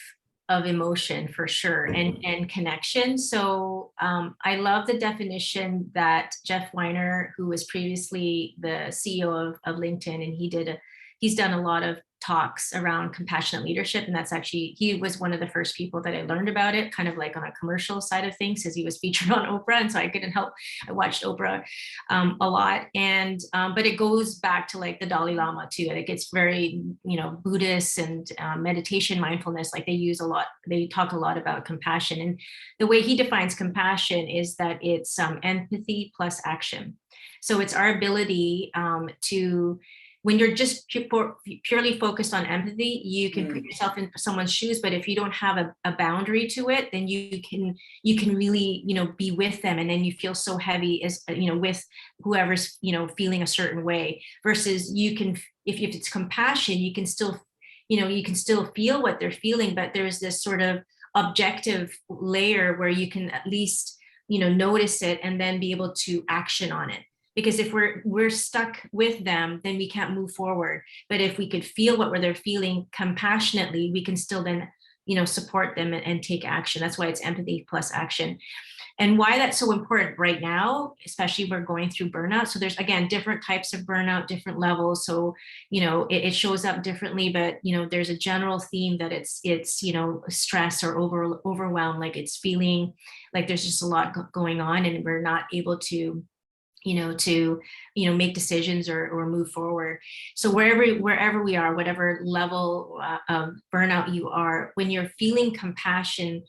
emotion for sure, and connection. So I love the definition that Jeff Weiner, who was previously the CEO of LinkedIn, and he's done a lot of talks around compassionate leadership. And that's actually, he was one of the first people that I learned about it, kind of like on a commercial side of things, because he was featured on Oprah. And so I couldn't help, I watched Oprah a lot. And, but it goes back to like the Dalai Lama too. And it gets very, Buddhist and meditation, mindfulness, like they talk a lot about compassion. And the way he defines compassion is that it's empathy plus action. So it's our ability to, when you're just purely focused on empathy, you can put yourself in someone's shoes. But if you don't have a boundary to it, then you can really, be with them. And then you feel so heavy as, with whoever's, feeling a certain way, versus you can, if it's compassion, you can still, feel what they're feeling, but there's this sort of objective layer where you can at least, notice it and then be able to action on it. Because if we're stuck with them, then we can't move forward. But if we could feel what they're feeling compassionately, we can still then support them and take action. That's why it's empathy plus action. And why that's so important right now, especially we're going through burnout. So there's, again, different types of burnout, different levels. So, it shows up differently, but, there's a general theme that it's, stress or overwhelm, like it's feeling like there's just a lot going on and we're not able to make decisions or move forward. So wherever we are, whatever level of burnout you are, when you're feeling compassion,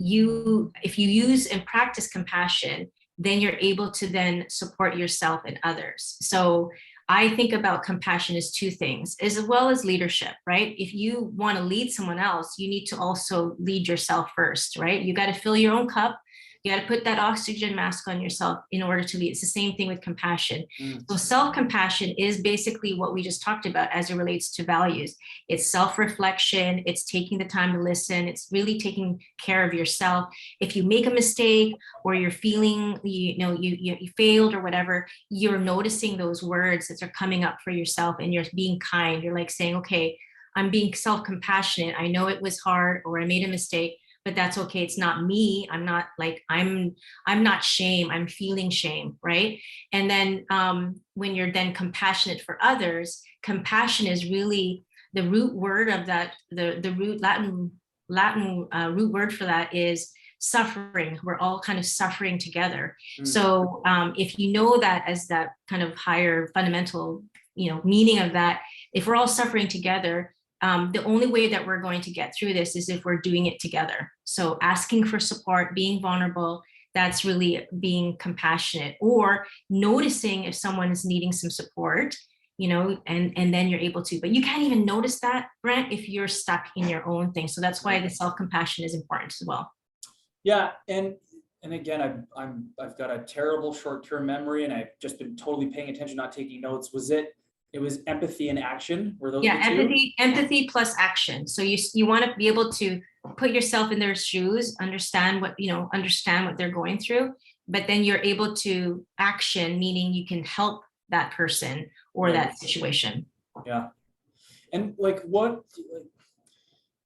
if you use and practice compassion, then you're able to then support yourself and others. So I think about compassion as two things, as well as leadership, right? If you want to lead someone else, you need to also lead yourself first, right? You got to fill your own cup. You got to put that oxygen mask on yourself in order to lead. It's the same thing with compassion. So self-compassion is basically what we just talked about as it relates to values. It's self-reflection. It's taking the time to listen. It's really taking care of yourself. If you make a mistake or you're feeling, you failed or whatever, you're noticing those words that are coming up for yourself and you're being kind. You're like saying, okay, I'm being self-compassionate. I know it was hard or I made a mistake, but that's okay. It's not me. I'm not shame. I'm feeling shame, right? And then when you're then compassionate for others, compassion is really the root word of that. The root Latin root word for that is suffering. We're all kind of suffering together. So if you know that as that kind of higher fundamental, meaning of that, if we're all suffering together, the only way that we're going to get through this is if we're doing it together. So asking for support, being vulnerable, that's really being compassionate, or noticing if someone is needing some support, and then you're able to, but you can't even notice that, Brent, if you're stuck in your own thing. So that's why the self-compassion is important as well. Yeah. And again, I've got a terrible short-term memory and I've just been totally paying attention, not taking notes. It was empathy and action. Were those the two? Empathy plus action. So you want to be able to put yourself in their shoes, understand what they're going through, but then you're able to action, meaning you can help that person or that situation. Yeah. And I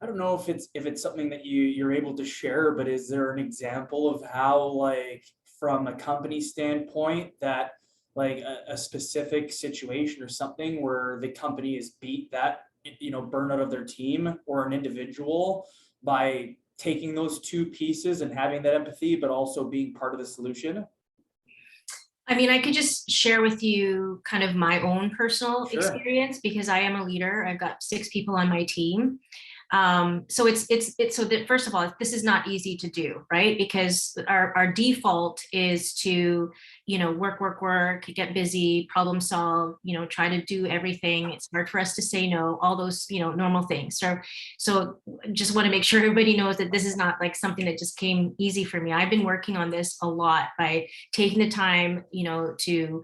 don't know if it's something that you're able to share, but is there an example of how, from a company standpoint, that a specific situation or something where the company has beat that, burnout of their team or an individual by taking those two pieces and having that empathy, but also being part of the solution? I mean, I could just share with you kind of my own personal experience, because I am a leader. I've got 6 people on my team. So first of all, this is not easy to do, right? Because our default is to, work, get busy, problem solve, try to do everything. It's hard for us to say no, all those, normal things. So just want to make sure everybody knows that this is not like something that just came easy for me. I've been working on this a lot by taking the time, to,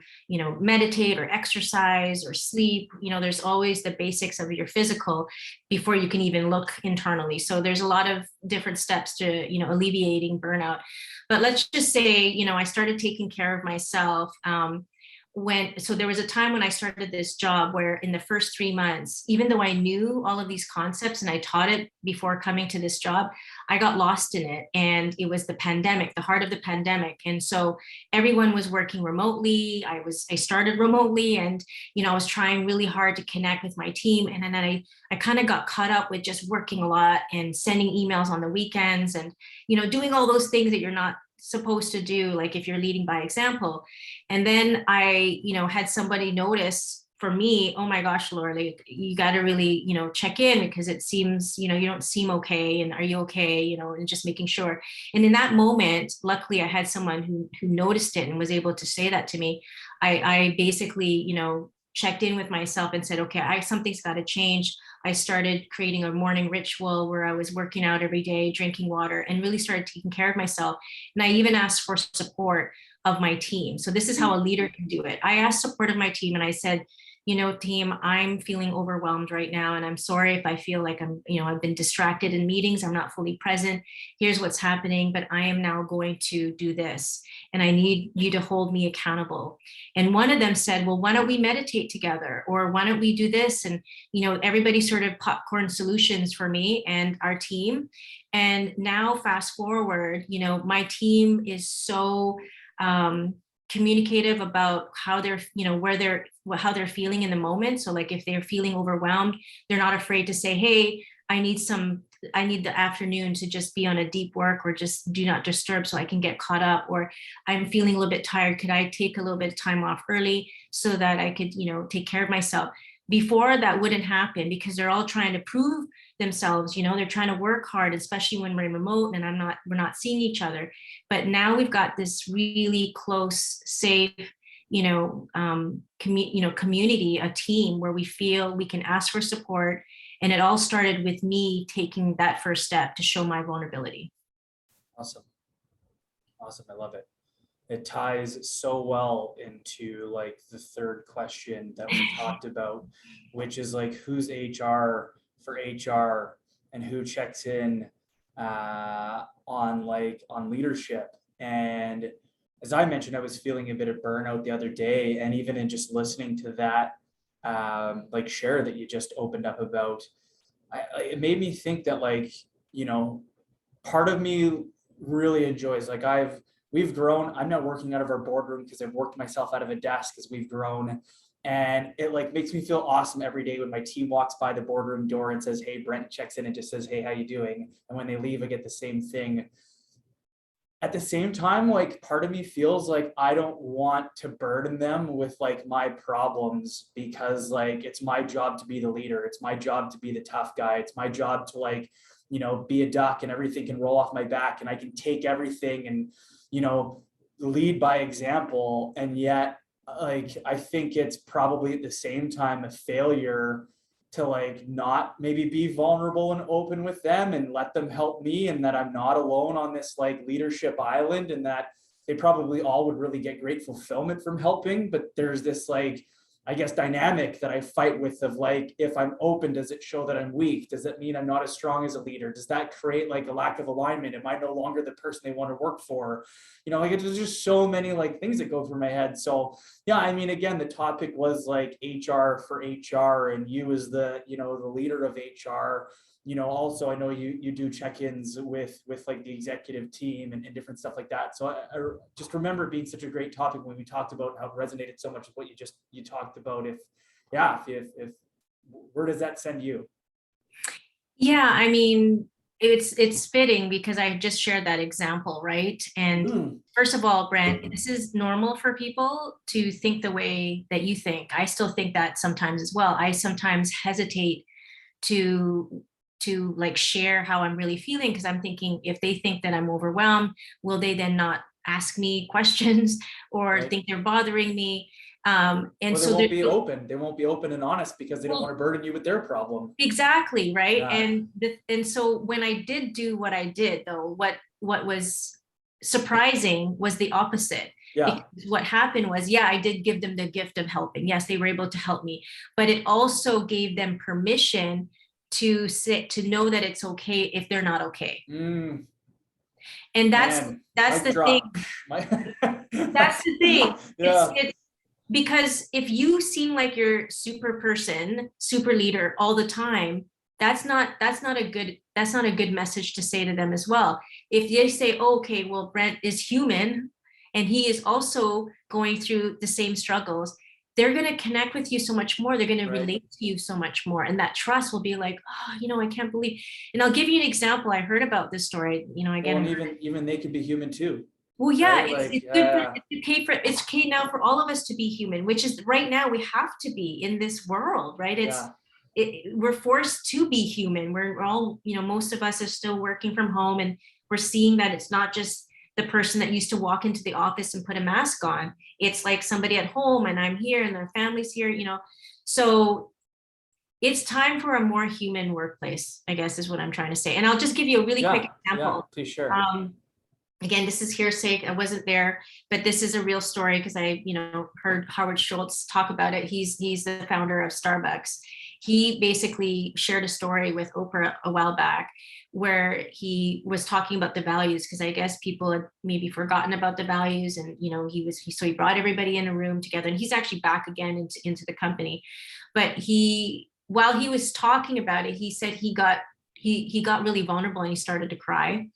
meditate or exercise or sleep. There's always the basics of your physical before you can even look internally. So there's a lot of different steps to, alleviating burnout. But let's just say, I started taking care of myself so there was a time when I started this job where in the first 3 months, even though I knew all of these concepts and I taught it before coming to this job, I got lost in it. And it was the pandemic, the heart of the pandemic. And so everyone was working remotely. I started remotely, and, I was trying really hard to connect with my team. And then I kind of got caught up with just working a lot and sending emails on the weekends and, doing all those things that you're not supposed to do, like if you're leading by example. And then I, had somebody notice for me, oh my gosh, Lorie, you got to really, check in, because it seems, you don't seem okay. And are you okay? And just making sure. And in that moment, luckily I had someone who noticed it and was able to say that to me. I basically, checked in with myself and said, okay, something's got to change. I started creating a morning ritual where I was working out every day, drinking water, and really started taking care of myself. And I even asked for support of my team. So this is how a leader can do it. I asked support of my team and I said, team, I'm feeling overwhelmed right now, and I'm sorry if I feel like I've been distracted in meetings, I'm not fully present. Here's what's happening, but I am now going to do this, and I need you to hold me accountable. And one of them said, well, why don't we meditate together? Or why don't we do this? And, everybody sort of popcorn solutions for me and our team. And now fast forward, my team is so communicative about how they're, how they're feeling in the moment. So like if they're feeling overwhelmed, they're not afraid to say, hey, I need the afternoon to just be on a deep work, or just do not disturb so I can get caught up, or I'm feeling a little bit tired. Could I take a little bit of time off early so that I could, take care of myself? Before, that wouldn't happen because they're all trying to prove themselves, they're trying to work hard, especially when we're remote and we're not seeing each other. But now we've got this really close, safe, community, a team where we feel we can ask for support. And it all started with me taking that first step to show my vulnerability. Awesome. I love it. It ties so well into like the third question that we talked about, which is like, who's HR for HR, and who checks in on leadership. And as I mentioned, I was feeling a bit of burnout the other day, and even in just listening to that share that you just opened up about, it made me think that part of me really enjoys, we've grown. I'm not working out of our boardroom because I've worked myself out of a desk as we've grown. And it makes me feel awesome every day when my team walks by the boardroom door and says, hey, Brent, checks in and just says, hey, how you doing? And when they leave, I get the same thing. At the same time, part of me feels like I don't want to burden them with my problems, because it's my job to be the leader. It's my job to be the tough guy. It's my job to be a duck, and everything can roll off my back and I can take everything and, lead by example. And yet, I think it's probably at the same time a failure to not maybe be vulnerable and open with them and let them help me, and that I'm not alone on this leadership island, and that they probably all would really get great fulfillment from helping. But there's this I guess dynamic that I fight with of if I'm open, does it show that I'm weak? Does that mean I'm not as strong as a leader? Does that create a lack of alignment? Am I no longer the person they want to work for? There's just so many things that go through my head. So yeah, I mean, again, the topic was HR for HR, and you as the, the leader of HR. Also, I know you do check-ins with the executive team and different stuff like that. So I just remember it being such a great topic when we talked about how it resonated so much with what you talked about. If where does that send you? Yeah, I mean, it's fitting because I just shared that example, right? And first of all, Brent, this is normal for people to think the way that you think. I still think that sometimes as well. I sometimes hesitate to share how I'm really feeling, because I'm thinking, if they think that I'm overwhelmed, will they then not ask me questions or think they're bothering me? And so they won't be open and honest because they don't want to burden you with their problem. Exactly, right? Yeah. And so when I did do what I did, though, what was surprising was the opposite. Yeah. Because what happened was, I did give them the gift of helping. Yes, they were able to help me, but it also gave them permission to know that it's okay if they're not okay. And that's the thing. That's the thing. Yeah. It's because if you seem like you're super person, super leader all the time, that's not a good message to say to them as well. If they say, okay, well, Brent is human and he is also going through the same struggles, they're going to connect with you so much more. They're going to relate to you so much more. And that trust will be like, I can't believe. And I'll give you an example. I heard about this story, again. Well, even they could be human too. Well, yeah, right? It's okay now for all of us to be human, which is right now we have to be in this world, right? We're forced to be human. We're all, most of us are still working from home, and we're seeing that it's not just the person that used to walk into the office and put a mask on. It's like somebody at home, and I'm here and their family's here, so it's time for a more human workplace, I guess is what I'm trying to say. And I'll just give you a really quick example. Yeah, please, sure. again, this is hearsay. I wasn't there, but this is a real story because I, heard Howard Schultz talk about it. He's the founder of Starbucks. He basically shared a story with Oprah a while back where he was talking about the values, because I guess people had maybe forgotten about the values, and so he brought everybody in a room together, and he's actually back again into the company. But while he was talking about it, he said he got really vulnerable and he started to cry.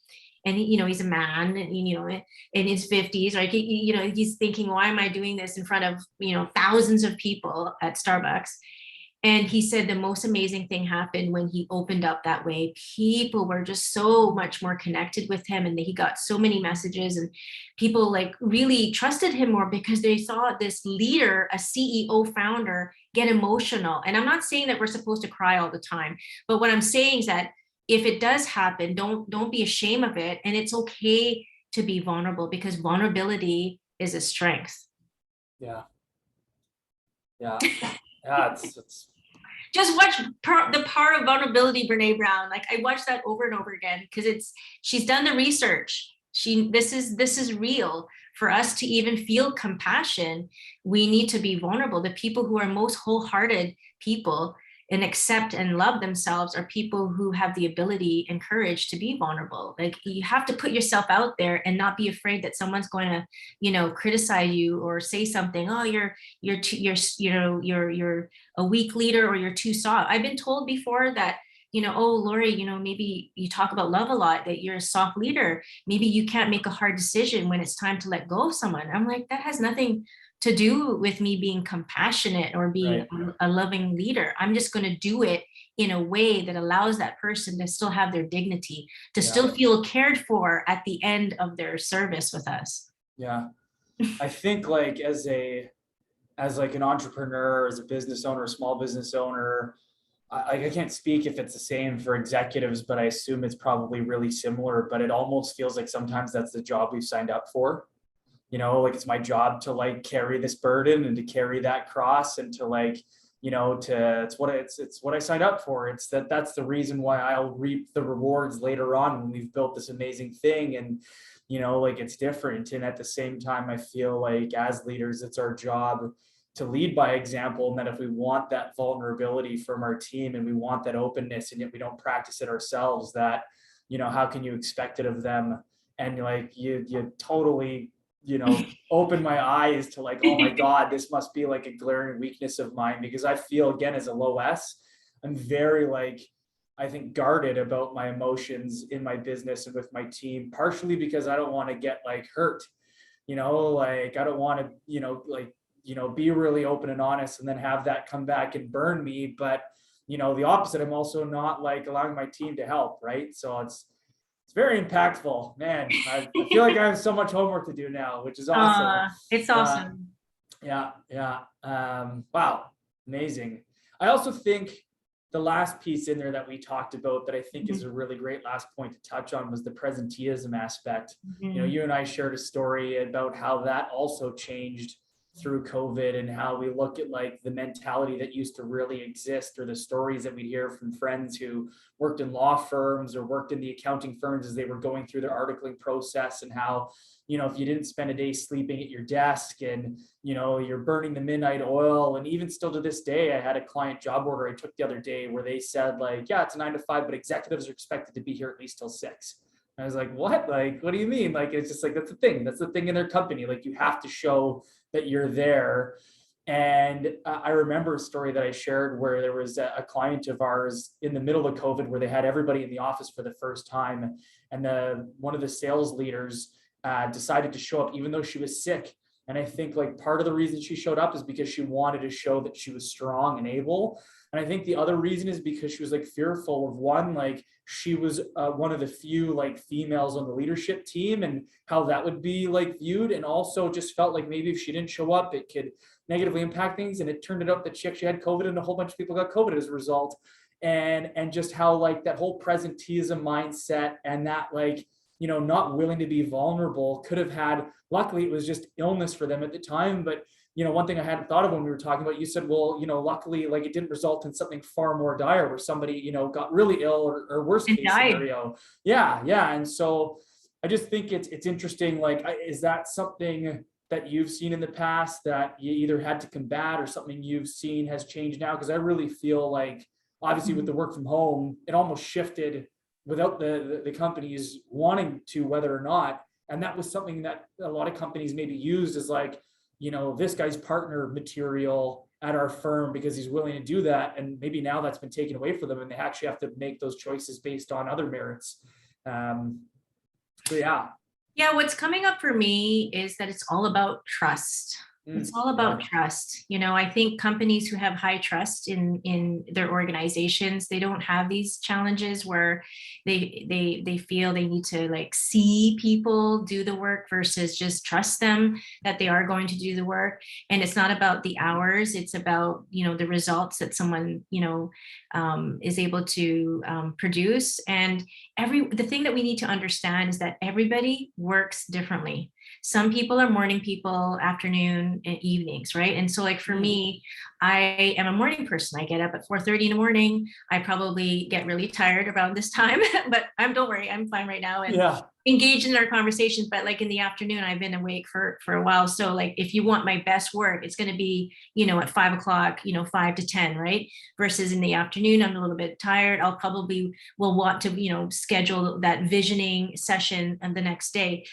And he's a man, and in his 50s, like he's thinking, why am I doing this in front of thousands of people at Starbucks? And he said the most amazing thing happened when he opened up that way. People were just so much more connected with him, and he got so many messages, and people like really trusted him more because they saw this leader, a CEO founder, get emotional. And I'm not saying that we're supposed to cry all the time, but what I'm saying is that if it does happen, don't be ashamed of it. And it's okay to be vulnerable, because vulnerability is a strength. Yeah. Yeah. Yeah. It's just watch the Power of Vulnerability, Brene Brown. Like, I watched that over and over again because she's done the research. This is real. For us to even feel compassion, we need to be vulnerable. The people who are most wholehearted people and accept and love themselves are people who have the ability and courage to be vulnerable. Like, you have to put yourself out there and not be afraid that someone's going to, criticize you or say something. Oh, you're a weak leader, or you're too soft. I've been told before that, oh, Lorie, maybe you talk about love a lot, that you're a soft leader. Maybe you can't make a hard decision when it's time to let go of someone. I'm like, that has nothing to do with me being compassionate or being a loving leader. I'm just going to do it in a way that allows that person to still have their dignity, to still feel cared for at the end of their service with us. Yeah. I think like as like an entrepreneur, as a business owner, a small business owner, I can't speak if it's the same for executives, but I assume it's probably really similar. But it almost feels like sometimes that's the job we've signed up for. Like, it's my job to like carry this burden and to carry that cross, and to like, it's what I signed up for. That's the reason why I'll reap the rewards later on when we've built this amazing thing. And, like, it's different. And at the same time, I feel like as leaders, it's our job to lead by example. And that if we want that vulnerability from our team and we want that openness, and yet we don't practice it ourselves, that, how can you expect it of them? And like, you totally, open my eyes to like, oh my God, this must be like a glaring weakness of mine, because I feel, again, as a low S, I'm very like, I think, guarded about my emotions in my business and with my team, partially because I don't want to get like hurt, like I don't want to, be really open and honest and then have that come back and burn me. But, the opposite, I'm also not like allowing my team to help. Right. So it's very impactful, man. I feel like I have so much homework to do now, which is awesome. It's awesome. Yeah. Wow. Amazing. I also think the last piece in there that we talked about that I think is a really great last point to touch on was the presenteeism aspect. You and I shared a story about how that also changed through COVID, and how we look at like the mentality that used to really exist, or the stories that we'd hear from friends who worked in law firms or worked in the accounting firms as they were going through their articling process, and how, if you didn't spend a day sleeping at your desk, and, you're burning the midnight oil. And even still to this day, I had a client job order I took the other day where they said like, yeah, it's a 9 to 5, but executives are expected to be here at least till 6. I was like, what? Like, what do you mean? Like, it's just like, that's the thing. That's the thing in their company. Like, you have to show that you're there. And I remember a story that I shared where there was a client of ours in the middle of COVID where they had everybody in the office for the first time. And one of the sales leaders decided to show up even though she was sick. And I think like part of the reason she showed up is because she wanted to show that she was strong and able. And I think the other reason is because she was like fearful of, one, like she was one of the few like females on the leadership team, and how that would be like viewed. And also just felt like maybe if she didn't show up, it could negatively impact things. And it turned out that she actually had COVID, and a whole bunch of people got COVID as a result. And just how like that whole presenteeism mindset, and that like, not willing to be vulnerable could have had, luckily it was just illness for them at the time. But, one thing I hadn't thought of when we were talking about, you said, well, luckily, like it didn't result in something far more dire where somebody, got really ill, or worst case scenario. Yeah. And so I just think it's interesting. Like, is that something that you've seen in the past that you either had to combat, or something you've seen has changed now? Because I really feel like, obviously with the work from home, it almost shifted without the companies wanting to, whether or not. And that was something that a lot of companies maybe used as like, this guy's partner material at our firm because he's willing to do that. And maybe now that's been taken away from them, and they actually have to make those choices based on other merits. So yeah. Yeah, what's coming up for me is that it's all about trust. It's all about trust. I think companies who have high trust in their organizations, they don't have these challenges where they feel they need to like see people do the work versus just trust them that they are going to do the work. And it's not about the hours, it's about the results that someone is able to produce. And the thing that we need to understand is that everybody works differently. Some people are morning people, afternoon and evenings, right? And so like for me, I am a morning person. I get up at 4:30 in the morning. I probably get really tired around this time, but don't worry, I'm fine right now and engaged in our conversations. But like in the afternoon, I've been awake for a while. So like if you want my best work, it's going to be, at 5 o'clock, 5 to 10, right? Versus in the afternoon, I'm a little bit tired. I'll probably will want to, schedule that visioning session the next day.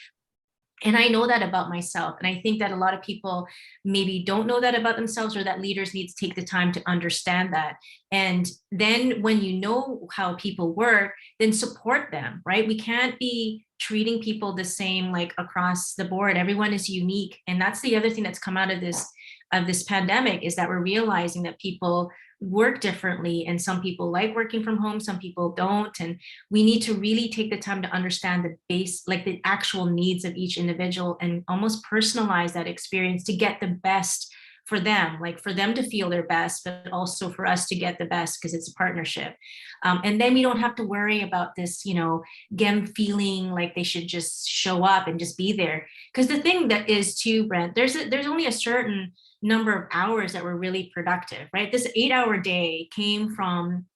And I know that about myself. And I think that a lot of people maybe don't know that about themselves, or that leaders need to take the time to understand that. And then when you know how people work, then support them, right? We can't be treating people the same like across the board. Everyone is unique. And that's the other thing that's come out of this pandemic, is that we're realizing that people work differently, and some people like working from home, some people don't. And we need to really take the time to understand the actual needs of each individual, and almost personalize that experience to get the best for them, like for them to feel their best, but also for us to get the best, because it's a partnership. And then we don't have to worry about this, them feeling like they should just show up and just be there. Because the thing that is too, Brent, there's only a certain number of hours that were really productive, right? This 8-hour day came from,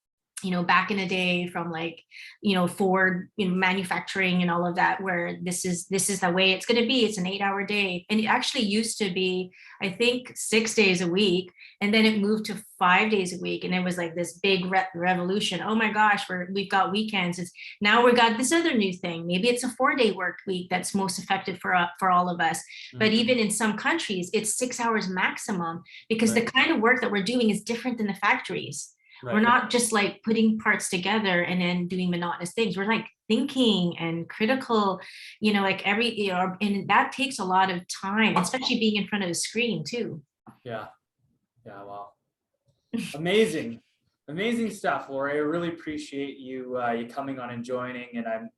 back in the day, from like, Ford, manufacturing and all of that, where this is the way it's going to be. It's an 8-hour day. And it actually used to be, I think, 6 days a week. And then it moved to 5 days a week. And it was like this big revolution. Oh my gosh, we've got weekends. Now we've got this other new thing. Maybe it's a 4-day work week that's most effective for all of us. But even in some countries, it's 6 hours maximum, because the kind of work that we're doing is different than the factories. We're not just like putting parts together and then doing monotonous things. We're like thinking and critical, like and that takes a lot of time, especially being in front of a screen too. Yeah. Wow. Amazing stuff, Lorie. I really appreciate you coming on and joining. And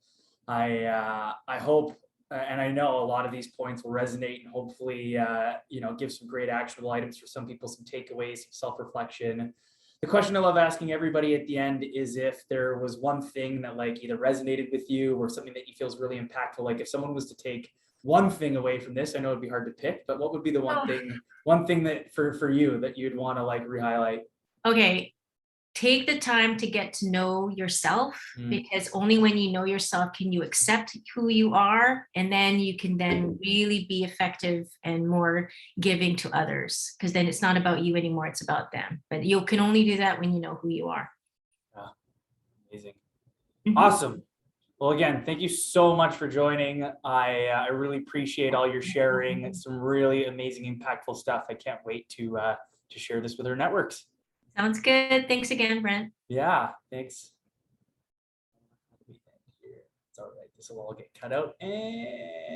I hope, and I know a lot of these points will resonate, and hopefully, give some great actionable items for some people, some takeaways, some self-reflection. The question I love asking everybody at the end is if there was one thing that like either resonated with you, or something that you feel is really impactful. Like if someone was to take one thing away from this, I know it'd be hard to pick, but what would be the one thing that for you that you'd want to like re-highlight? Okay. Take the time to get to know yourself, because only when you know yourself can you accept who you are, and then you can then really be effective and more giving to others, because then it's not about you anymore, it's about them. But you can only do that when you know who you are. Amazing. Awesome. Well, again, thank you so much for joining. I really appreciate all your sharing. It's some really amazing, impactful stuff. I can't wait to share this with our networks. Sounds good. Thanks again, Brent. Yeah, thanks. It's all right. This will all get cut out. And